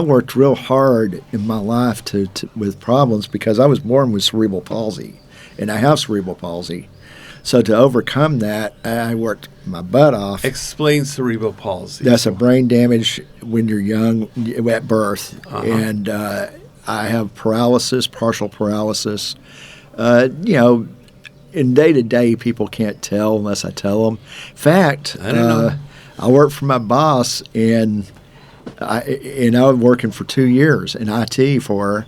B: worked real hard in my life to with problems because I was born with cerebral palsy, and I have cerebral palsy. So to overcome that, I worked my butt off.
A: Explain cerebral palsy.
B: That's a brain damage when you're young, at birth, and I have paralysis, partial paralysis. In day-to-day, people can't tell unless I tell them. In fact,
A: I don't know.
B: I worked for my boss, and I was working for 2 years in IT for her,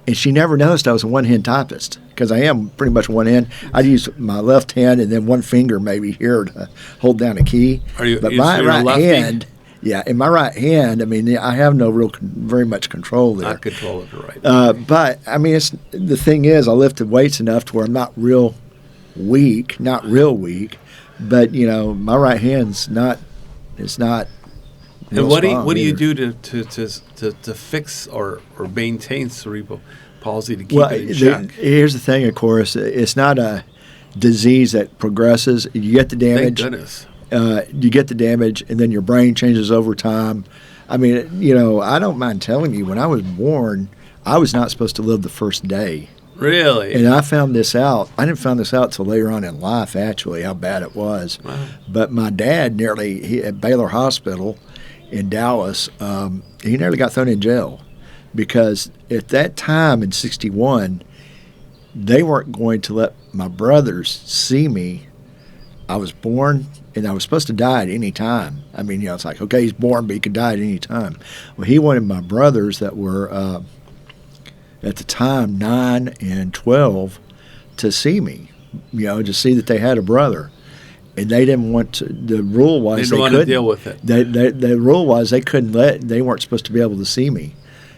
B: and she never noticed I was a one-hand typist because I am pretty much one hand. I'd use my left hand and then one finger maybe here to hold down a key. But my right hand, in my right hand, I mean, I have no very much control there.
A: Not control of your right.
B: But I mean, the thing is, I lifted weights enough to where I'm not real weak, but my right hand's not. It's not.
A: And what do you do to fix or maintain cerebral palsy to keep it in check?
B: Here's the thing, of course, it's not a disease that progresses. You get the damage.
A: Thank goodness.
B: You get the damage, and then your brain changes over time. I mean, I don't mind telling you, when I was born, I was not supposed to live the first day.
A: Really?
B: And I found this out. I didn't find this out till later on in life, actually, how bad it was.
A: Wow.
B: But my dad at Baylor Hospital in Dallas, he nearly got thrown in jail because at that time in '61, they weren't going to let my brothers see me. I was born, and I was supposed to die at any time. I mean, it's like, okay, he's born, but he could die at any time. Well, he wanted my brothers that were at the time 9 and 12 to see me, to see that they had a brother. And they didn't want to. The rule was
A: they didn't want to deal with it.
B: The rule was they weren't supposed to be able to see me.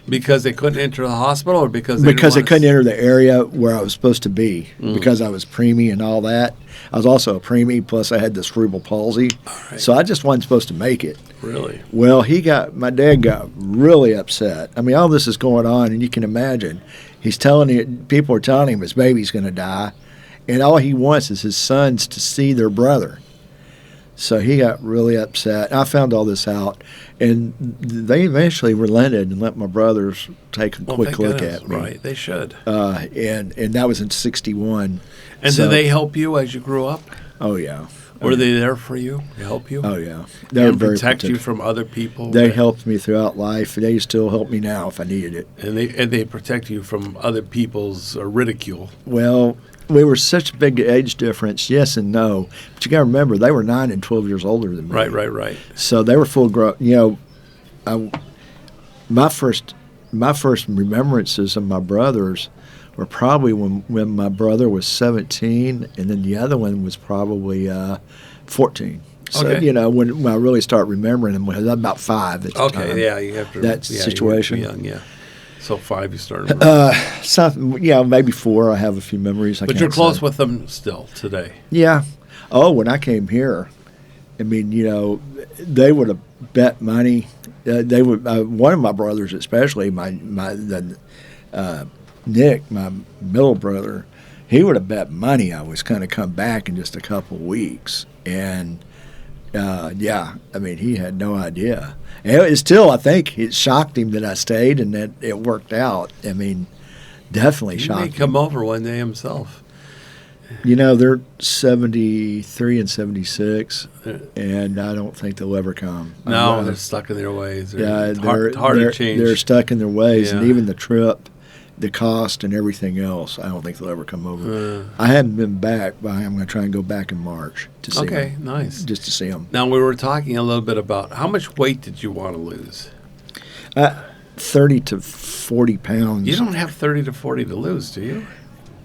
A: Because they couldn't enter the hospital, or because
B: they couldn't enter the area where I was supposed to be because I was preemie and all that. I was also a preemie, plus I had the cerebral palsy, so I just wasn't supposed to make it.
A: Really?
B: Well, my dad got really upset. I mean, all this is going on, and you can imagine. People are telling him his baby's going to die, and all he wants is his sons to see their brother. So he got really upset. I found all this out, and they eventually relented and let my brothers take a quick
A: thank
B: look
A: goodness.
B: at me.
A: Right, they should.
B: And that was in '61.
A: And
B: So-
A: did they help you as you grew up?
B: Oh yeah.
A: Were they there for you to help you?
B: Oh yeah. They were
A: And
B: very
A: protect you
B: protective.
A: from other people?
B: They helped me throughout life. They still help me now if I needed it.
A: And they protect you from other people's ridicule.
B: Well, we were such a big age difference, yes and no. But you got to remember, they were 9 and 12 years older than me.
A: Right.
B: So they were full grown. My first remembrances of my brothers were probably when my brother was 17, and then the other one was probably 14. So
A: Okay.
B: when I really start remembering them, was about 5 at the time.
A: Okay, yeah, you have to.
B: That
A: yeah,
B: situation.
A: You were too young, yeah. So 5, you started. Remembering.
B: Something, maybe 4. I have a few memories.
A: But you're close with them still today.
B: Yeah. Oh, when I came here, I mean, they would have bet money. They would. One of my brothers, especially Nick, my middle brother, he would have bet money I was going to come back in just a couple of weeks. And I mean, he had no idea. And it still, I think, it shocked him that I stayed and that it worked out. I mean, definitely
A: He may
B: shocked him.
A: come over one day himself.
B: They're 73 and 76, and I don't think they'll ever come.
A: No, they're stuck in their ways.
B: Yeah,
A: Hard to change.
B: They're stuck in their ways, and
A: Yeah.
B: even the trip, the cost, and everything else, I don't think they'll ever come over. I haven't been back, but I'm going to try and go back in March to see
A: Okay,
B: them.
A: nice.
B: Just to see them.
A: Now, we were talking a little bit about how much weight did you want to lose?
B: 30 to 40 pounds.
A: You don't have 30 to 40 to lose, do you?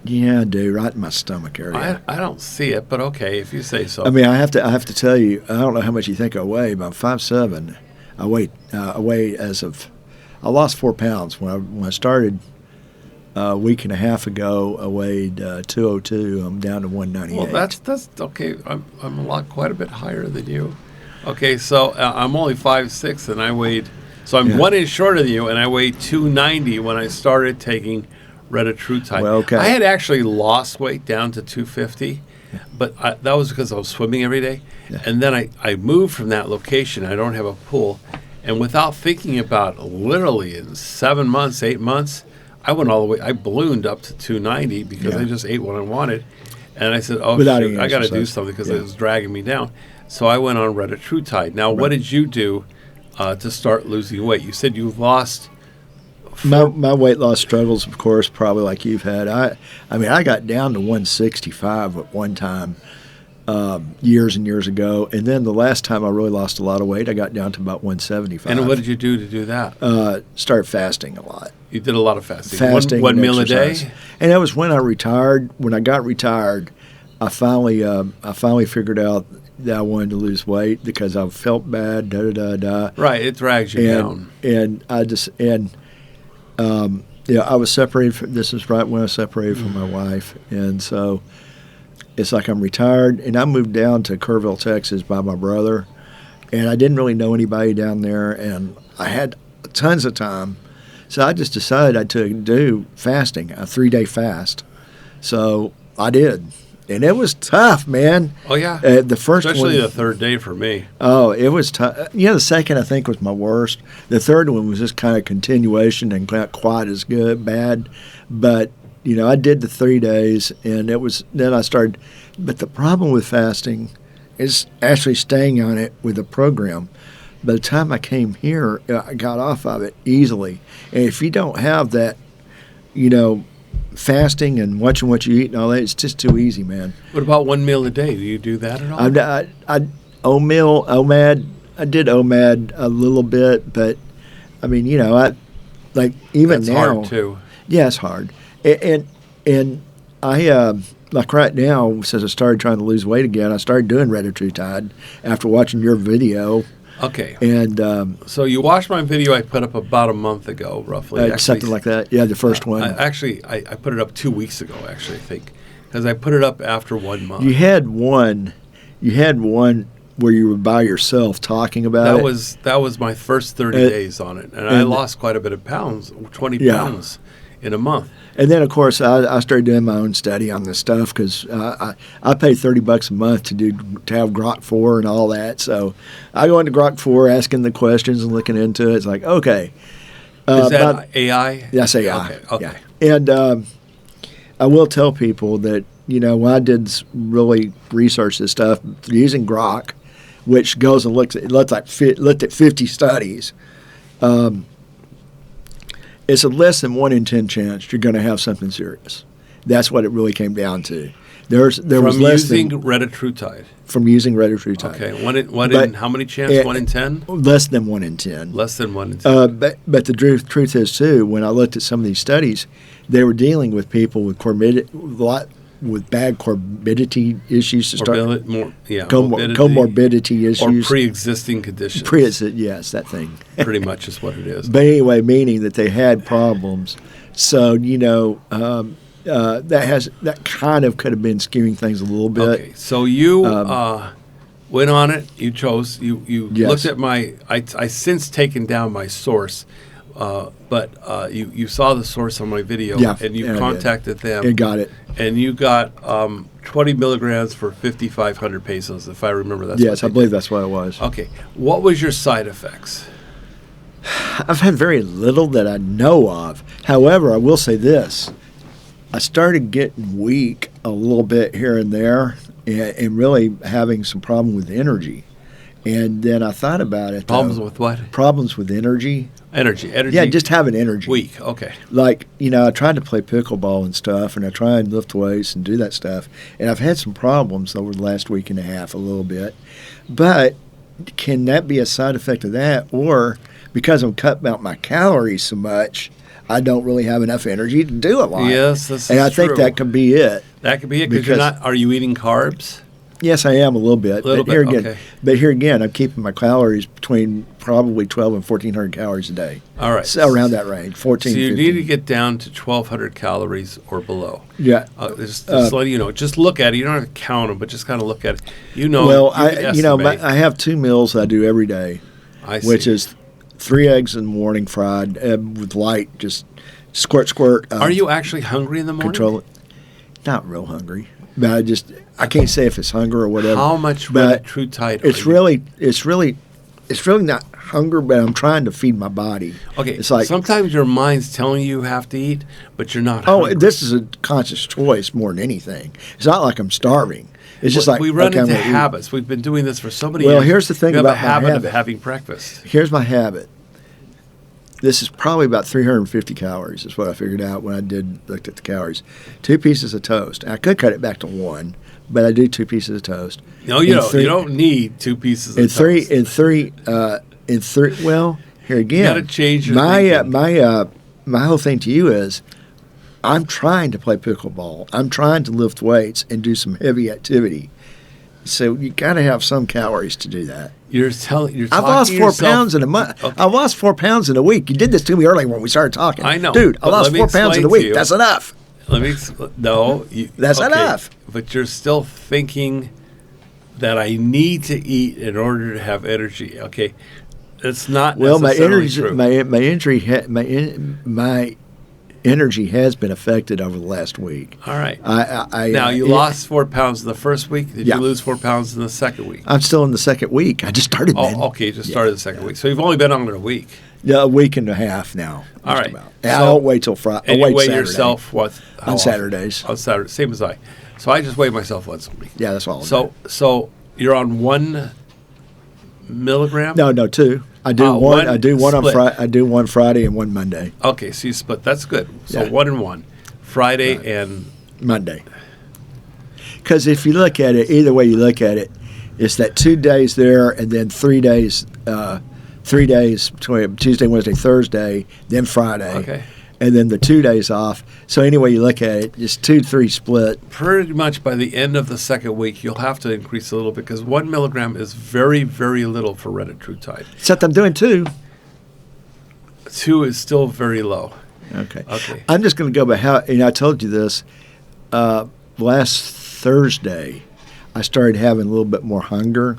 B: Yeah, I do, right in my stomach area.
A: I don't see it, but okay, if you say so.
B: I mean, I have to tell you, I don't know how much you think I weigh, but I'm 5'7". I weigh I lost 4 pounds when I started a week and a half ago. I weighed 202. I'm down to 198.
A: Well, that's okay. I'm quite a bit higher than you. Okay, so I'm only 5'6", and I weighed. So I'm 1 inch shorter than you, and I weighed 290 when I started taking Retatrutide.
B: Well, okay.
A: I had actually lost weight down to 250, but that was because I was swimming every day.
B: Yeah.
A: And then I moved from that location. I don't have a pool. And without thinking about it, literally in 7 months, 8 months, I went all the way. I ballooned up to 290 because I just ate what I wanted. And I said,
B: Without
A: shoot,
B: any
A: I got to do
B: exercise.
A: something because
B: Yeah.
A: it was dragging me down. So I went on Retatrutide. Now, what did you do to start losing weight? You said you've lost.
B: My weight loss struggles, of course, probably like you've had. I mean, I got down to 165 at one time, years and years ago, and then the last time I really lost a lot of weight, I got down to about 175.
A: And what did you do to do that?
B: Start fasting a lot.
A: You did a lot of fasting.
B: Fasting,
A: One
B: and
A: meal a
B: exercise.
A: day?
B: And that was when I retired. When I got retired, I finally figured out that I wanted to lose weight because I felt bad.
A: Right, it drags you down.
B: And I just I was separated. This is right when I was separated from my wife, and so it's like I'm retired, and I moved down to Kerrville, Texas, by my brother, and I didn't really know anybody down there, and I had tons of time, so I just decided I to do fasting, a 3-day fast. So I did, and it was tough, man.
A: Oh, yeah.
B: The first
A: Especially
B: one,
A: the third day for me.
B: Oh, it was tough. The second I think was my worst. The third one was just kind of continuation and not quite as bad. But I did the 3 days, and then I started. But the problem with fasting is actually staying on it with a program. By the time I came here, I got off of it easily. And if you don't have that, fasting and watching what you eat and all that, it's just too easy, man.
A: What about 1 meal a day? Do you do that at all?
B: OMAD. I did OMAD a little bit, but I mean, even
A: That's
B: now,
A: hard, too.
B: Yeah, it's hard. And I like right now, since I started trying to lose weight again, I started doing Retatrutide after watching your video.
A: Okay.
B: And
A: So you watched my video I put up about a month ago, roughly. Actually,
B: something like that. Yeah, the first one.
A: I put it up 2 weeks ago, actually, I think. Because I put it up after 1 month.
B: You had one where you were by yourself talking about it.
A: That was my first 30 days on it. And I lost quite a bit of pounds, 20
B: Yeah.
A: pounds in a month.
B: And then, of course, I started doing my own study on this stuff because I pay $30 a month to have Grok 4 and all that. So I go into Grok 4, asking the questions and looking into it. It's like, okay.
A: Is that AI?
B: That's AI.
A: Okay.
B: Yeah. And I will tell people that, when I did really research this stuff using Grok, which goes and looked at 50 studies, it's a less than 1 in 10 chance you're going to have something serious. That's what it really came down to. There was less
A: using retatrutide.
B: From using retatrutide.
A: Okay, one in how many chance? 1 in 10?
B: Less than 1 in 10.
A: Less than 1 in 10.
B: But the truth is too, when I looked at some of these studies, they were dealing with people with bad comorbidity issues comorbidity issues
A: or pre-existing conditions.
B: Yes, that thing.
A: Pretty much is what it is.
B: But anyway, meaning that they had problems. So that kind of could have been skewing things a little bit.
A: Okay, so you went on it. You chose. You
B: Yes.
A: looked at my. I since taken down my source, but you saw the source on my video, and you contacted them.
B: And got it.
A: And you got 20 milligrams for 5,500 pesos, if I remember that.
B: Yes, I believe that's what it was.
A: Okay, what was your side effects?
B: I've had very little that I know of. However, I will say this. I started getting weak a little bit here and there and really having some problem with energy. And then I thought about it.
A: Problems with what?
B: Problems with energy.
A: Energy.
B: Yeah, just having energy.
A: Weak, okay.
B: Like, I tried to play pickleball and stuff, and I tried and lift weights and do that stuff. And I've had some problems over the last week and a half a little bit. But can that be a side effect of that? Or because I'm cutting out my calories so much, I don't really have enough energy to do a lot.
A: Yes, this
B: and
A: is
B: I think
A: true.
B: that could be it.
A: That could be it because you're not. Are you eating carbs?
B: Yes, I am a little bit. But here again, I'm keeping my calories between probably 12 and 1,400 calories a day.
A: All right,
B: so around that range, 14.
A: So you
B: 15.
A: need to get down to 1,200 calories or below.
B: Yeah.
A: Just letting you know. Just look at it. You don't have to count them, but just kind of look at it.
B: Well, I have 2 meals I do every day, which is 3 eggs in the morning fried with light, just squirt.
A: Are you actually hungry in the morning?
B: Control it. Not real hungry, but I can't say if it's hunger or whatever.
A: How much retatrutide?
B: It's really not hunger, but I'm trying to feed my body.
A: Okay,
B: it's like
A: sometimes your mind's telling you have to eat, but you're not.
B: Oh,
A: hungry.
B: This is a conscious choice more than anything. It's not like I'm starving. It's just like
A: we run into habits. We've been doing this for so many years.
B: Well, here's the thing about
A: my habit of having breakfast.
B: Here's my habit. This is probably about 350 calories is what I figured out when I looked at the calories. 2 pieces of toast. I could cut it back to 1, but I do 2 pieces of toast.
A: No, you don't. You don't need 2 pieces of toast.
B: In three. Well, here again.
A: You got to change your thinking.
B: My whole thing to you is, I'm trying to play pickleball. I'm trying to lift weights and do some heavy activity. So you got to have some calories to do that. I've lost 4 pounds in a month. Okay. I lost 4 pounds in a week. You did this to me earlier when we started talking.
A: I know,
B: dude. I lost 4 pounds in a week. That's enough.
A: That's
B: enough.
A: But you're still thinking that I need to eat in order to have energy. Okay, it's not.
B: Well, my energy has been affected over the last week.
A: All right. Now, you lost 4 pounds in the first week. Did you lose 4 pounds in the second week?
B: I'm still in the second week. I just started then.
A: Oh, okay. Just started the second week. So you've only been on it a week.
B: Yeah, a week and a half now.
A: All right.
B: I don't wait till Friday.
A: And you weigh
B: Saturday.
A: yourself on
B: Saturdays.
A: On Saturday. Same as I. So I just weigh myself once a week.
B: Yeah, that's all.
A: So you're on 1 milligram?
B: No, 2. I do one. I do one on Friday. I do one Friday and one Monday.
A: Okay, so you split. That's good. So 1 and 1, Friday and
B: Monday. Because if you look at it, either way you look at it, it's that 2 days there and then 3 days. 3 days between Tuesday, Wednesday, Thursday, then Friday.
A: Okay.
B: And then the 2 days off. So any way you look at it, it's 2-3 split.
A: Pretty much by the end of the second week, you'll have to increase a little because 1 milligram is very, very little for retatrutide.
B: Except I'm doing 2.
A: 2 is still very low.
B: Okay. I'm just going to go by how, I told you this, last Thursday, I started having a little bit more hunger.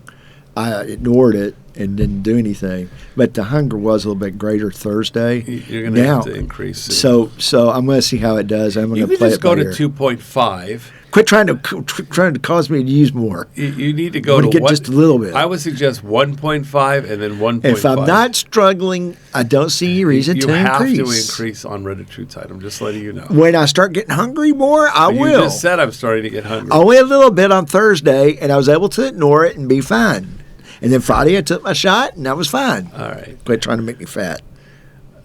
B: I ignored it, and didn't do anything. But the hunger was a little bit greater Thursday.
A: You're going to have to increase
B: soon. So I'm going to see how it does. I'm going to play it by ear.
A: You just go to 2.5.
B: Quit trying to cause me to use more.
A: You need to go to
B: get just a little bit.
A: I would suggest 1.5 and then 1.5.
B: If I'm not struggling, I don't see any reason to increase.
A: You have to increase on Retatrutide. I'm just letting you know.
B: When I start getting hungry more, I will.
A: You just said I'm starting to get hungry.
B: Only a little bit on Thursday, and I was able to ignore it and be fine. And then Friday, I took my shot, and I was fine.
A: All right.
B: Quit trying to make me fat.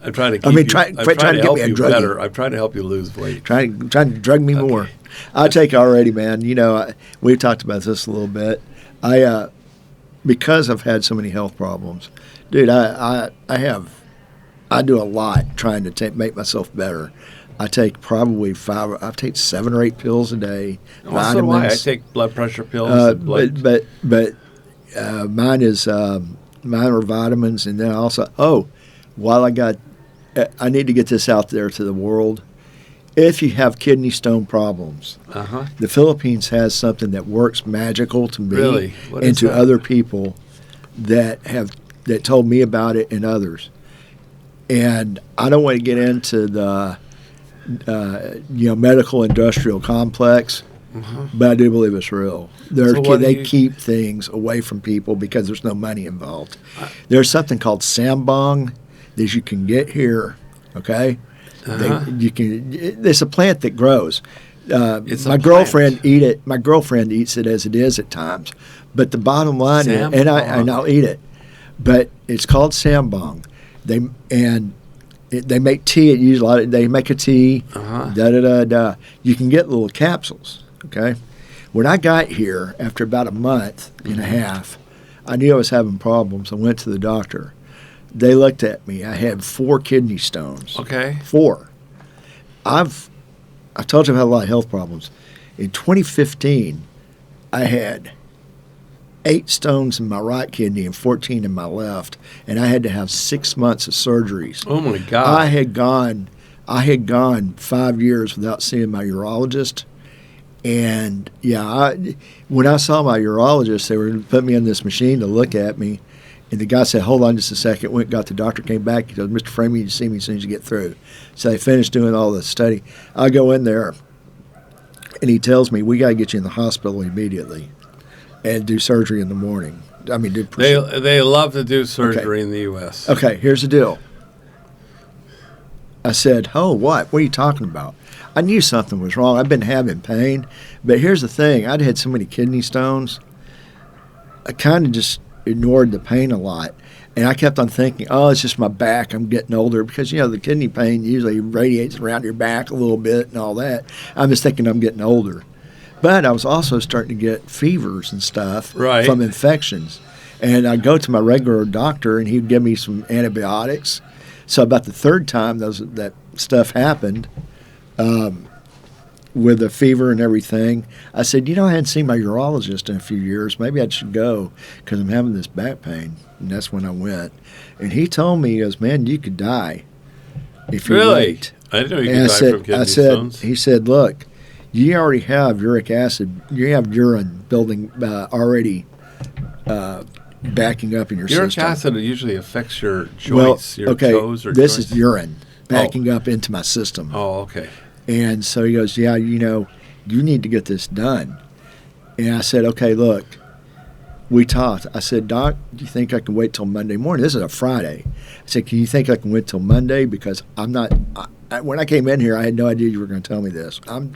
A: I'm trying to keep
B: trying to get me a drug.
A: Better. I'm trying to help you lose weight.
B: Trying to drug me more. I'll take it already, man. You know, we've talked about this a little bit. Because I've had so many health problems, dude. I do a lot trying to make myself better. I take probably 7 or 8 pills a day.
A: Vitamins. So do I take blood pressure pills.
B: But mine are vitamins, and then also I need to get this out there to the world. If you have kidney stone problems, the Philippines has something that works magical to me
A: really?
B: And to other people that told me about it and others. And I don't want to get into the medical industrial complex, but I do believe it's real. They keep things away from people because there's no money involved. There's something called Sambong that you can get here, okay? It's a plant that grows. My girlfriend eats it as it is at times, but the bottom line is, and I'll eat it, but it's called Sambong. They make tea. They make a tea. You can get little capsules. Okay. When I got here after about a month and a half, I knew I was having problems. I went to the doctor. They looked at me. I had 4 kidney stones.
A: Okay.
B: 4. I told you I had a lot of health problems. In 2015, I had 8 stones in my right kidney and 14 in my left, and I had to have 6 months of surgeries.
A: Oh my God!
B: I had gone 5 years without seeing my urologist, and when I saw my urologist, they were put me in this machine to look at me. And the guy said, hold on just a second. Went, got the doctor, came back. He goes, Mr. Frame, you need to see me as soon as you get through. So they finished doing all the study. I go in there, and he tells me, we got to get you in the hospital immediately and do surgery in the morning.
A: They love to do surgery in the U.S.
B: Okay, here's the deal. I said, oh, what? What are you talking about? I knew something was wrong. I've been having pain. But here's the thing. I'd had so many kidney stones, I kind of just ignored the pain a lot, and I kept on thinking, oh, it's just my back, I'm getting older, because the kidney pain usually radiates around your back a little bit and all that. I'm just thinking I'm getting older, but I was also starting to get fevers and stuff from infections, and I go to my regular doctor and he'd give me some antibiotics. So about the 3rd time that stuff happened, with the fever and everything, I said, I hadn't seen my urologist in a few years. Maybe I should go because I'm having this back pain. And that's when I went. And he told me, he goes, man, you could die if you wait.
A: I didn't know you could die from kidney stones.
B: He said, look, you already have uric acid. You have urine building already backing up in your system.
A: Uric acid usually affects your joints, your toes or
B: this
A: joints?
B: Is urine backing up into my system.
A: Oh, okay.
B: And so he goes, you need to get this done. And I said, okay, look, we talked. I said, Doc, do you think I can wait till Monday morning? This is a Friday. I said, can you think I can wait till Monday? Because I'm not, when I came in here, I had no idea you were going to tell me this. I'm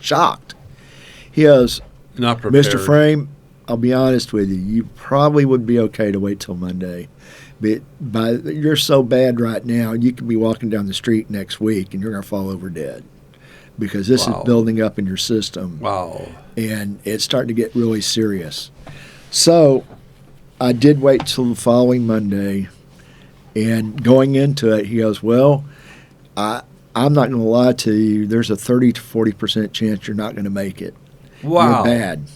B: shocked. He goes,
A: not prepared.
B: Mr. Frame, I'll be honest with you. You probably would be okay to wait till Monday. But you're so bad right now, you could be walking down the street next week and you're going to fall over dead because this is building up in your system.
A: Wow.
B: And it's starting to get really serious. So I did wait till the following Monday, and going into it, he goes, well, I'm not going to lie to you. There's a 30 to 40% chance you're not going to make it.
A: Wow.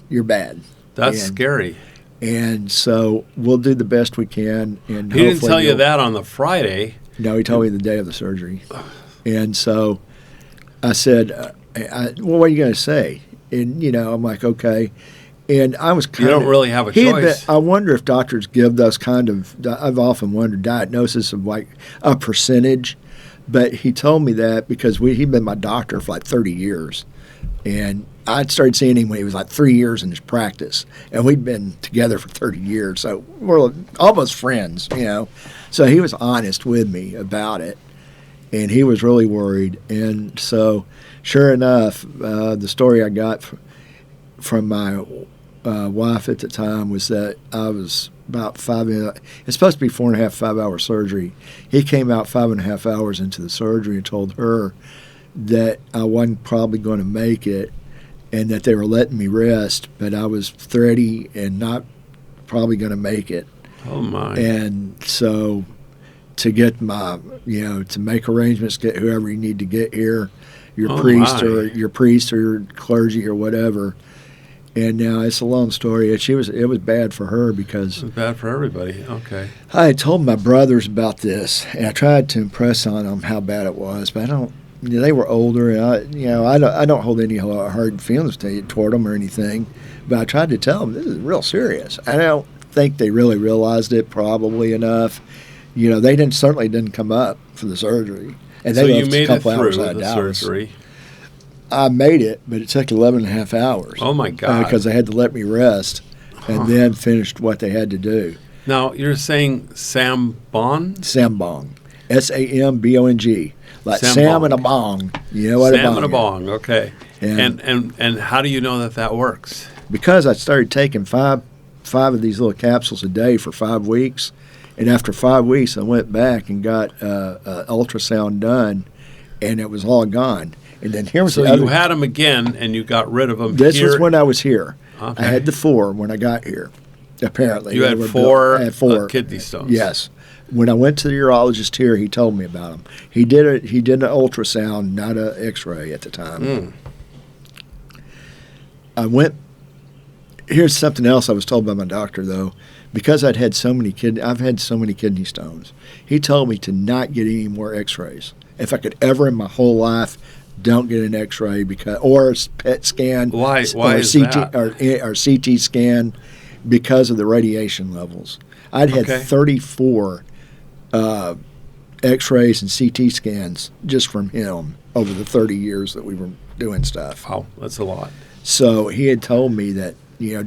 B: You're bad.
A: That's scary.
B: And so we'll do the best we can. And
A: he didn't tell you that on the Friday.
B: No, he told me the day of the surgery. And so I said, well, what are you going to say? And, I'm like, okay. And I was
A: You don't really have a choice.
B: I wonder if doctors give those kind of, I've often wondered, diagnosis of like a percentage. But he told me that because he'd been my doctor for like 30 years. And I'd started seeing him when he was like 3 years in his practice. And we'd been together for 30 years. So we're almost friends, you know. So he was honest with me about it. And he was really worried. And so, sure enough, the story I got from my wife at the time was that I was about it's supposed to be 4.5, 5 hour surgery. He came out 5.5 hours into the surgery and told her that I wasn't probably going to make it and that they were letting me rest, but I was thready and not probably going to make it.
A: Oh, my.
B: And so to get to make arrangements, get whoever you need to get here, your priest or your clergy or whatever. And now it's a long story. It was bad for her because
A: it was bad for everybody. Okay.
B: I had told my brothers about this, and I tried to impress on them how bad it was, but I don't. They were older, and I don't hold any hard feelings toward them or anything. But I tried to tell them this is real serious. I don't think they really realized it probably enough. They certainly didn't come up for the surgery, and
A: So
B: they
A: you
B: left
A: made
B: a couple
A: it
B: hours
A: through
B: out of
A: the
B: Dallas.
A: surgery.
B: I made it, but it took 11.5 hours.
A: Oh, my God.
B: Because they had to let me rest and then finished what they had to do.
A: Now, you're saying Sambong?
B: Sambong. Sambong. Like
A: Sambong.
B: Sam and a bong. You know what
A: Sam
B: a bong
A: and a
B: is.
A: bong, okay.
B: And-
A: And how do you know that works?
B: Because I started taking five of these little capsules a day for 5 weeks. And after 5 weeks, I went back and got ultrasound done, and it was all gone. And then here was
A: So
B: the
A: you
B: other.
A: had them again, and you got rid of them
B: This
A: here.
B: was when I was here.
A: Okay.
B: I had the 4 when I got here. Apparently,
A: You
B: They
A: had
B: were
A: four,
B: built- I had 4
A: kidney stones.
B: Yes. When I went to the urologist here, he told me about them. He did an ultrasound, not an X-ray at the time. I went. Here's something else I was told by my doctor though, because I've had so many kidney stones. He told me to not get any more X-rays. If I could ever in my whole life, don't get an X-ray or a PET scan.
A: Why
B: or
A: is
B: CT,
A: that?
B: or CT scan because of the radiation levels. I'd had
A: Okay.
B: 34 X-rays and CT scans just from him over the 30 years that we were doing stuff.
A: Wow, that's a lot.
B: So he had told me that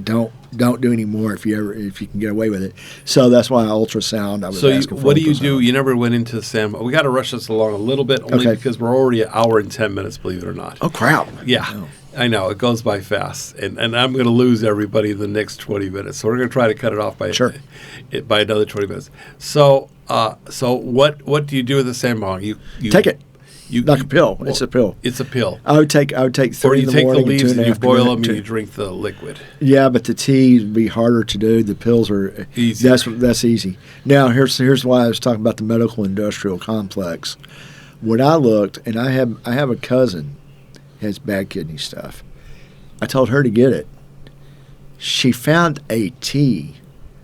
B: don't do any more if you can get away with it. So that's why ultrasound. I was
A: So
B: asking for
A: what do you do?
B: ultrasound.
A: You never went into Sam. We got to rush this along a little bit, only
B: Okay.
A: because we're already an hour and 10 minutes. Believe it or not.
B: Oh crap!
A: Yeah,
B: Oh.
A: I know it goes by fast, and I'm going to lose everybody in the next 20 minutes. So we're going to try to cut it off by by another 20 minutes. So what do you do with the Sambong? You
B: Take it.
A: You
B: Like a pill. It's a pill.
A: It's a pill.
B: I would take 3
A: Or
B: in
A: you
B: the
A: take the
B: morning and 2
A: leaves
B: in
A: and
B: the
A: you boil
B: afternoon.
A: them and you drink the liquid.
B: Yeah, but the tea would be harder to do. The pills are
A: Easy.
B: That's easy. Now here's why I was talking about the medical industrial complex. When I looked, and I have a cousin has bad kidney stuff. I told her to get it. She found a tea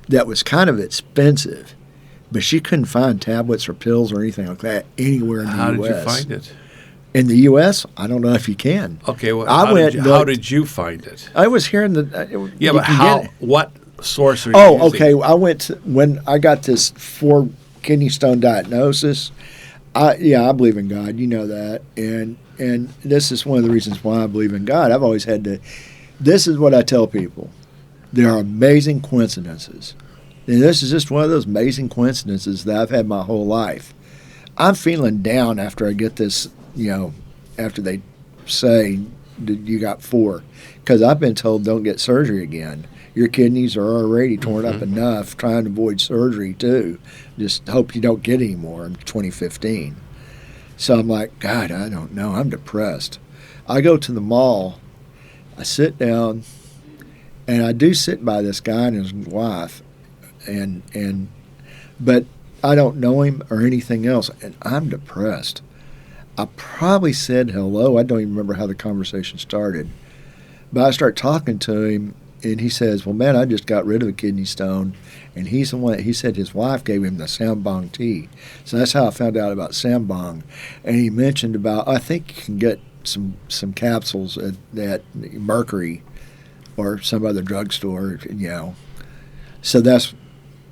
B: that was kind of expensive, but she couldn't find tablets or pills or anything like that anywhere in the
A: How
B: U.S.
A: did you find it?
B: In the U.S., I don't know if you can.
A: Okay, well,
B: I
A: how,
B: went
A: did you, how
B: looked-
A: did you find it?
B: I was hearing the.
A: Yeah,
B: you
A: but
B: can
A: how?
B: get it.
A: What source are you
B: Oh,
A: using?
B: okay. I went when I got this 4 kidney stone diagnosis. I believe in God. You know that, and this is one of the reasons why I believe in God. I've always had to. This is what I tell people: there are amazing coincidences, and this is just one of those amazing coincidences that I've had my whole life. I'm feeling down after I get this. After they say that you got 4, because I've been told don't get surgery again. Your kidneys are already torn up enough. Trying to avoid surgery too. Just hope you don't get any more in 2015. So I'm like, God, I don't know. I'm depressed. I go to the mall. I sit down, and I do sit by this guy and his wife, but I don't know him or anything else, and I'm depressed. I probably said hello. I don't even remember how the conversation started. But I start talking to him, and he says, well, man, I just got rid of a kidney stone. And he's the one, he said his wife gave him the Sambong tea. So that's how I found out about Sambong. And he mentioned about, I think you can get some capsules at Mercury or some other drugstore, you know. So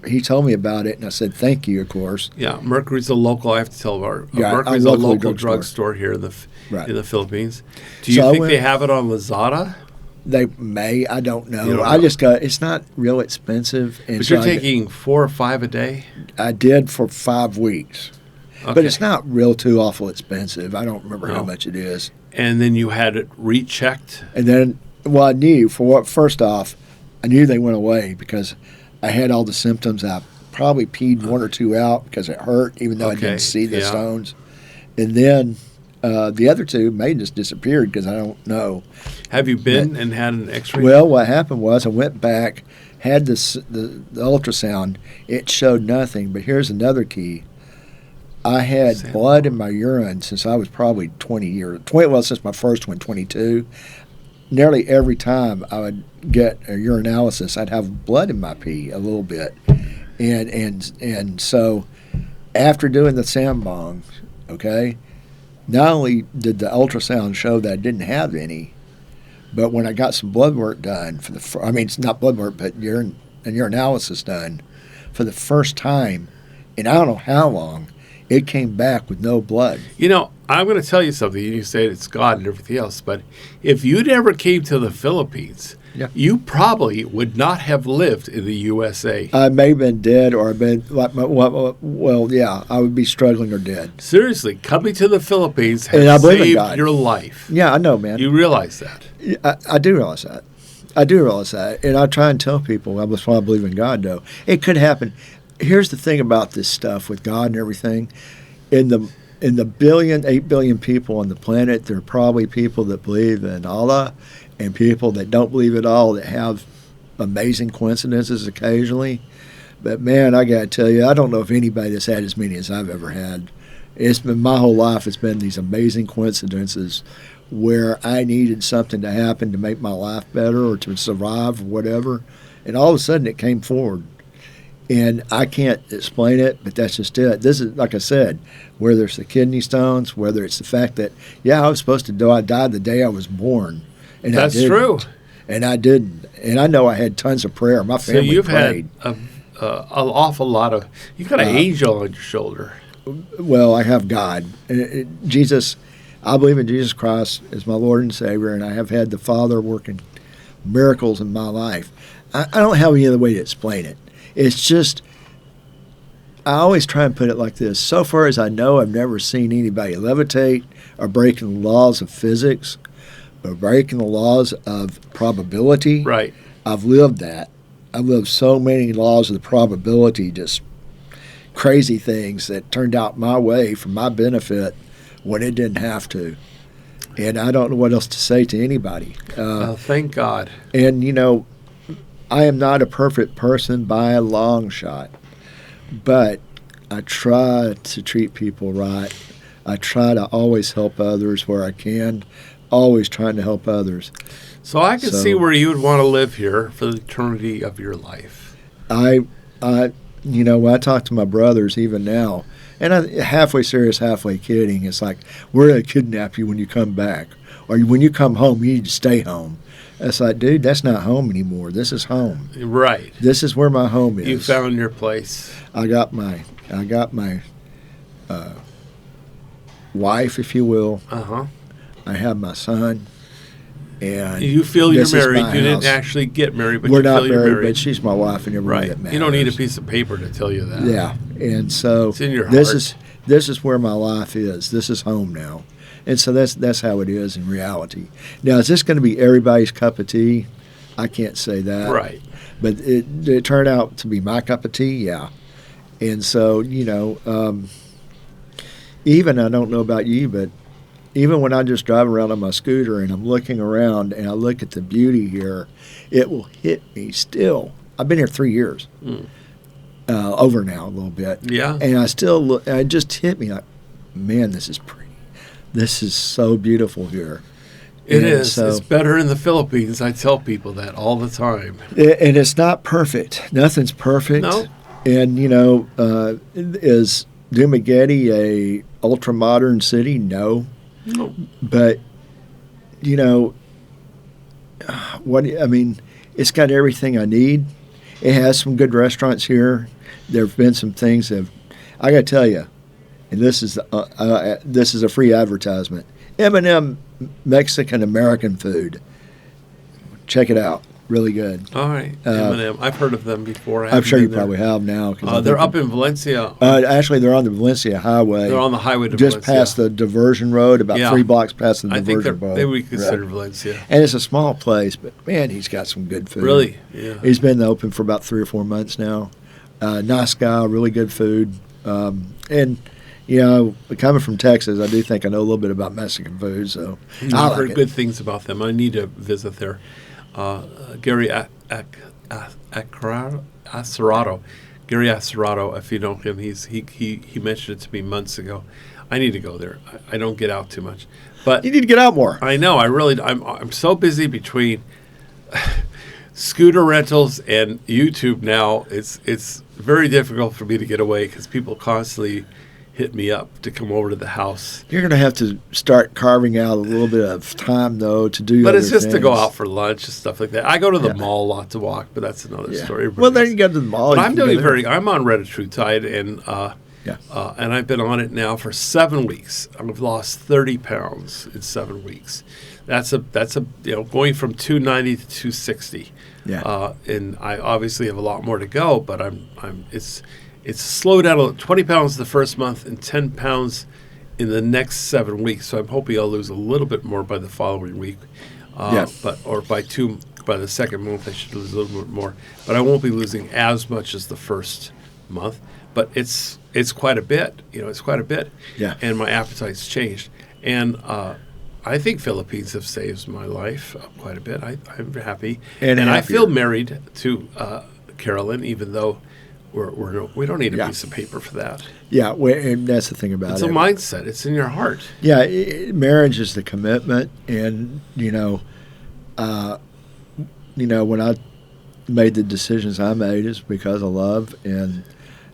B: he told me about it, and I said, thank you, of course.
A: Yeah, Mercury's a local. I have to tell
B: Yeah,
A: Mercury's
B: a
A: a
B: local
A: local
B: drugstore.
A: drugstore here in the
B: Right.
A: in the Philippines. Do you
B: So I
A: think
B: went-
A: they have it on Lazada?
B: They may, I don't know.
A: You don't
B: I
A: know.
B: just got, it's not real expensive. And
A: But
B: so
A: you're taking 4 or 5 a day.
B: I did for 5 weeks.
A: Okay.
B: But it's not real too awful expensive. I don't remember how
A: No.
B: much it is.
A: And then you had it rechecked.
B: And then, well, I knew first off, I knew they went away because I had all the symptoms. I probably peed 1 or 2 out because it hurt, even though I
A: Okay,
B: didn't see the
A: yeah.
B: stones. And then the other 2 may just disappeared because I don't know.
A: Have you been and had an X-ray?
B: Well, what happened was I went back, had the ultrasound. It showed nothing. But here's another key. I had
A: Sam.
B: blood in my urine since I was probably 20 years. Well, since my first one, 22. Nearly every time I would get a urinalysis, I'd have blood in my pee a little bit, and so after doing the sambong, okay, not only did the ultrasound show that I didn't have any, but when I got some blood work done I mean, it's not blood work, but urinalysis done for the first time in I don't know how long, it came back with no blood.
A: You know, I'm going to tell you something. You say it's God and everything else, but if you never came to the Philippines,
B: Yeah.
A: you probably would not have lived in the USA.
B: I may have been dead, or I've been well, yeah, I would be struggling or dead.
A: Seriously, coming to the Philippines
B: And I
A: has
B: believe in
A: saved
B: God.
A: your life.
B: Yeah, I know, man.
A: You realize that.
B: I do realize that. I do realize that, and I try and tell people that's why I believe in God. Though it could happen. Here's the thing about this stuff with God and everything. In the 8 billion people on the planet, there are probably people that believe in Allah, and people that don't believe at all that have amazing coincidences occasionally. But man, I got to tell you, I don't know if anybody that's had as many as I've ever had. It's been my whole life. It's been these amazing coincidences where I needed something to happen to make my life better or to survive or whatever, and all of a sudden it came forward. And I can't explain it, but that's just it. This is, like I said, whether it's the kidney stones, whether it's the fact that, yeah, I was supposed to die. I died the day I was born. And
A: That's
B: I didn't.
A: true.
B: And I didn't. And I know I had tons of prayer. My
A: So
B: family
A: you've
B: prayed.
A: had an awful lot of. You've got an angel on your shoulder.
B: Well, I have God. Jesus, I believe in Jesus Christ as my Lord and Savior, and I have had the Father working miracles in my life. I don't have any other way to explain it. It's just, I always try and put it like this. So far as I know, I've never seen anybody levitate or breaking the laws of physics or breaking the laws of probability.
A: Right.
B: I've lived that. I've lived so many laws of the probability, just crazy things that turned out my way for my benefit when it didn't have to. And I don't know what else to say to anybody.
A: Thank God.
B: And, you know, I am not a perfect person by a long shot, but I try to treat people right. I try to always help others where I can, always trying to help others.
A: So I can
B: So-
A: see where you would want to live here for the eternity of your life.
B: When I talk to my brothers even now, and I'm halfway serious, halfway kidding, it's like, we're going to kidnap you when you come back. Or when you come home, you need to stay home. It's like, dude, that's not home anymore. This is home.
A: Right.
B: This is where my home is.
A: You found your place.
B: I got my wife, if you will.
A: Uh-huh.
B: I have my son. And
A: You feel you're
B: this is
A: married.
B: my
A: You
B: house.
A: didn't actually get married, but
B: We're
A: you
B: not
A: feel you're
B: married,
A: married.
B: but she's my wife and everybody
A: Right.
B: that matters.
A: You don't need a piece of paper to tell you that.
B: Yeah, and so
A: It's in your
B: this
A: heart.
B: this is where my life is. This is home now, and so that's how it is in reality. Now, is this going to be everybody's cup of tea? I can't say that.
A: Right.
B: But it turned out to be my cup of tea. Yeah, and so even I don't know about you, but even when I just drive around on my scooter and I'm looking around and I look at the beauty here, it will hit me still. I've been here 3 years. Over now a little bit.
A: Yeah.
B: And I still look, it just hit me like, man, this is pretty. This is so beautiful here.
A: It
B: And
A: is.
B: so-
A: It's better in the Philippines. I tell people that all the time.
B: And it's not perfect. Nothing's perfect.
A: No.
B: And, is Dumaguete a ultra-modern city? No.
A: No.
B: But, I mean, it's got everything I need. It has some good restaurants here. There have been some things that I got to tell you, and this is a free advertisement. M&M Mexican American food. Check it out. Really good.
A: All right, M&M. I've heard of them before.
B: I'm sure you probably have now.
A: They're up in Valencia.
B: Actually, they're on the Valencia Highway.
A: They're on the highway to
B: just
A: Valencia.
B: past the diversion road, about 3 blocks past the
A: I think
B: diversion road.
A: they would be considered Valencia.
B: And it's a small place, but man, he's got some good food.
A: Really? Yeah.
B: He's been open for about 3 or 4 months now. Nice guy, really good food. And, you know, coming from Texas, I do think I know a little bit about Mexican food. So
A: I've heard good things about them. I need to visit there. Gary Acerado. Gary Acerado, if you know him, he mentioned it to me months ago. I need to go there. I don't get out too much, but
B: you need to get out more.
A: I know. I'm so busy between scooter rentals and YouTube now. It's very difficult for me to get away because people constantly hit me up to come over to the house.
B: You're going to have to start carving out a little bit of time, though, to do.
A: But it's just
B: things.
A: to go out for lunch and stuff like that. I go to the mall a lot to walk, but that's another story.
B: Well, then you go to the mall.
A: But I'm on Reddit True Tide, and and I've been on it now for 7 weeks. I've lost 30 pounds in 7 weeks. That's a going from 290 to 260.
B: Yeah.
A: And I obviously have a lot more to go, but it's slowed down 20 pounds the first month and 10 pounds in the next 7 weeks. So I'm hoping I'll lose a little bit more by the following week. By the second month I should lose a little bit more. But I won't be losing as much as the first month. But it's quite a bit. It's quite a bit.
B: Yeah.
A: And my appetite's changed. And I think Philippines have saved my life quite a bit. I'm happy. And I feel married to Carolyn, even though we don't need a piece of paper for that.
B: Yeah, and that's the thing about
A: it. It's a mindset. It's in your heart.
B: Yeah, marriage is the commitment, and when I made the decisions I made, is because of love, and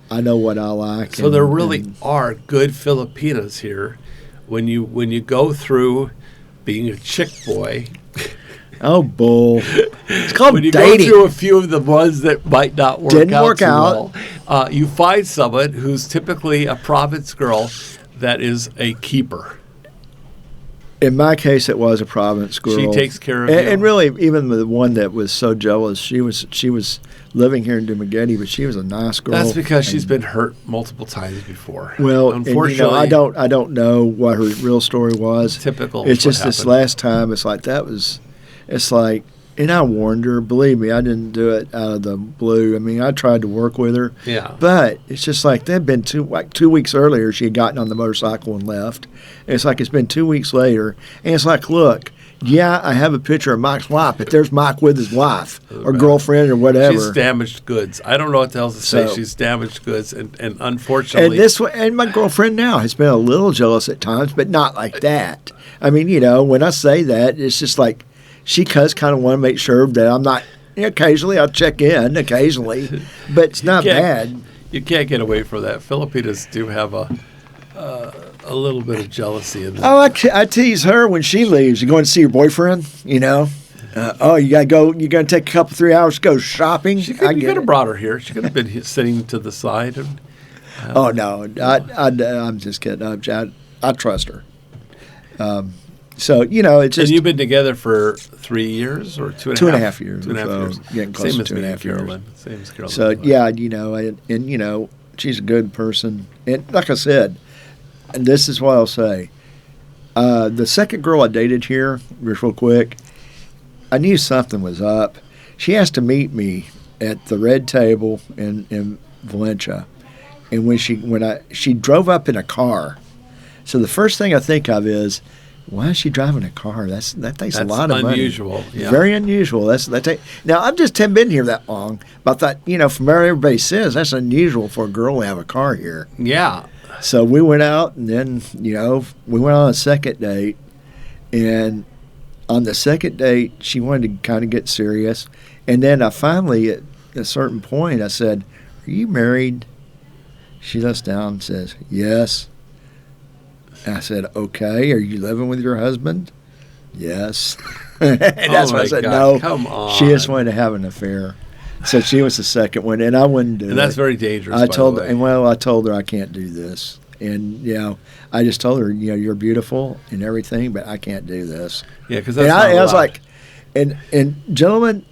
B: I know what I like.
A: So there really are good Filipinas here. When you go through being a chick boy.
B: Oh, bull. It's called
A: when you
B: dating.
A: go through a few of the ones that might not work
B: Didn't
A: out
B: work
A: too
B: out.
A: well, you find someone who's typically a province girl that is a keeper.
B: In my case, it was a province girl.
A: She takes care of you.
B: And really, even the one that was so jealous, she was living here in Dumaguete, but she was a nice girl.
A: That's because she's been hurt multiple times before.
B: Well,
A: unfortunately,
B: I don't know what her real story was.
A: Typical.
B: It's just this last time. It's like and I warned her. Believe me, I didn't do it out of the blue. I mean, I tried to work with her.
A: Yeah.
B: But it's just like they'd been 2 weeks earlier. She had gotten on the motorcycle and left. And it's like it's been 2 weeks later, and it's like, look, yeah, I have a picture of Mike's wife, but there's Mike with his wife or girlfriend or whatever.
A: She's damaged goods. I don't know what else to say. She's damaged goods, and unfortunately,
B: and my girlfriend now has been a little jealous at times, but not like that. I mean, when I say that, it's just like. She does kind of want to make sure that I'm not. Occasionally, I'll check in. Occasionally, but it's not bad.
A: You can't get away from that. Filipinas do have a little bit of jealousy in them.
B: Oh, I tease her when she leaves. You going to see your boyfriend? You gotta go. You're gonna take a couple 3 hours to go shopping.
A: You could have brought her here. She could have been sitting to the side. And,
B: oh no, I'm just kidding. I trust her. So, it's just...
A: And you've been together for 3 years or 2.5?
B: 2.5 years.
A: 2.5 years.
B: Getting close
A: Same
B: to
A: as
B: 2.5
A: me,
B: years.
A: Carolyn. Same as Carolyn.
B: So, and she's a good person. And like I said, and this is what I'll say. The second girl I dated here, just real quick, I knew something was up. She asked to meet me at the Red Table in Valencia. And when she drove up in a car. So the first thing I think of is, why is she driving a car? That takes a lot of money.
A: Unusual. Yeah.
B: Very unusual. Now I've just haven't been here that long, but I thought, from what everybody says, that's unusual for a girl to have a car here.
A: Yeah.
B: So we went out, and then we went on a second date, and on the second date she wanted to kind of get serious, and then I finally at a certain point I said, "Are you married?" She looks down and says, "Yes." I said, "Okay, are you living with your husband?" Yes. And that's
A: Oh
B: why I
A: my
B: said
A: God,
B: no.
A: come on.
B: She just wanted to have an affair. So she was the second one, and I wouldn't do it.
A: And that's very dangerous.
B: I
A: by
B: told
A: the
B: her,
A: way.
B: and well, I told her I can't do this, and I just told her, you're beautiful and everything, but I can't do this.
A: Yeah, because that's
B: And
A: not
B: I was
A: allowed.
B: like, and gentlemen,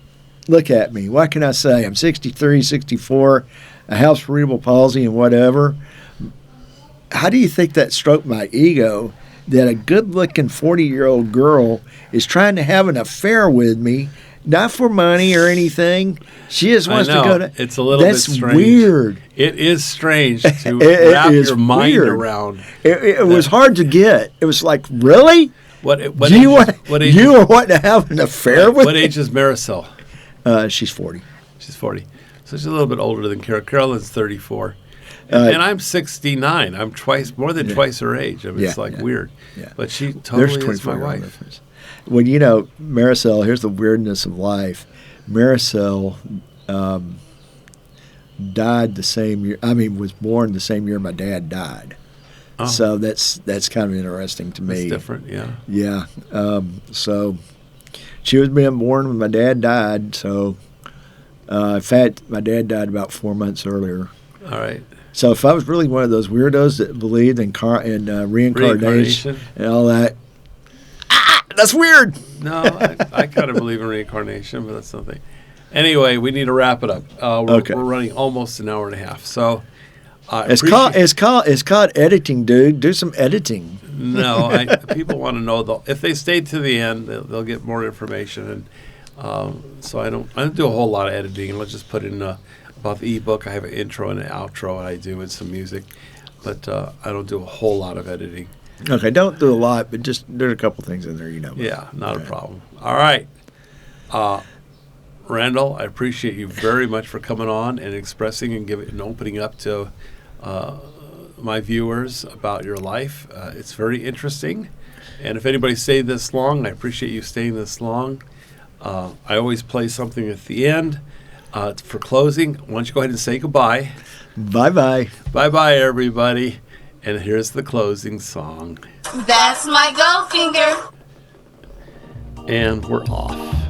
B: look at me. What can I say? I'm 63, 64, a house cerebral palsy and whatever. How do you think that stroked my ego that a good-looking 40-year-old girl is trying to have an affair with me? Not for money or anything. She just wants
A: I know.
B: to go to.
A: It's a little
B: That's
A: bit strange.
B: weird.
A: It is strange to
B: It
A: wrap
B: is
A: your mind
B: weird.
A: around.
B: It was hard to get. It was like, really?
A: What
B: Do you
A: age,
B: want?
A: what age,
B: You are wanting to have an affair with
A: what
B: me?
A: age is Marisol?
B: She's 40.
A: She's 40. So she's a little bit older than Carol. Carolyn's 34.
B: Uh,
A: And I'm 69. I'm more than twice her age. I mean, it's
B: Yeah,
A: like
B: yeah.
A: weird.
B: Yeah.
A: But she
B: There's
A: totally is
B: 24
A: my
B: year
A: wife.
B: difference. Well, Marisol, here's the weirdness of life. Marisol died the same year. I mean, was born the same year my dad died.
A: Oh,
B: So that's kind of interesting to me.
A: it's different, yeah.
B: Yeah. So she was being born when my dad died. So, in fact, my dad died about 4 months earlier.
A: All right.
B: So if I was really one of those weirdos that believed in reincarnation
A: Reincarnation.
B: and all that, that's weird.
A: No, I kind of believe in reincarnation, but that's something. Anyway, we need to wrap it up.
B: Okay.
A: We're running almost an hour and a half. So
B: It's called editing, dude. Do some editing.
A: No, people want to know if they stay to the end, they'll get more information. And so I don't do a whole lot of editing. Let's just put in about the ebook. I have an intro and an outro, and I do with some music, but I don't do a whole lot of editing.
B: Okay, don't do a lot, but just there's a couple things in there,
A: Yeah, not
B: Okay.
A: a problem. All right, Randall, I appreciate you very much for coming on and expressing and opening up to my viewers about your life. It's very interesting, and if anybody stayed this long, I appreciate you staying this long. I always play something at the end for closing. Why don't you go ahead and say goodbye?
B: Bye-bye.
A: Bye-bye, everybody. And here's the closing song.
C: That's my Goldfinger.
A: And we're off.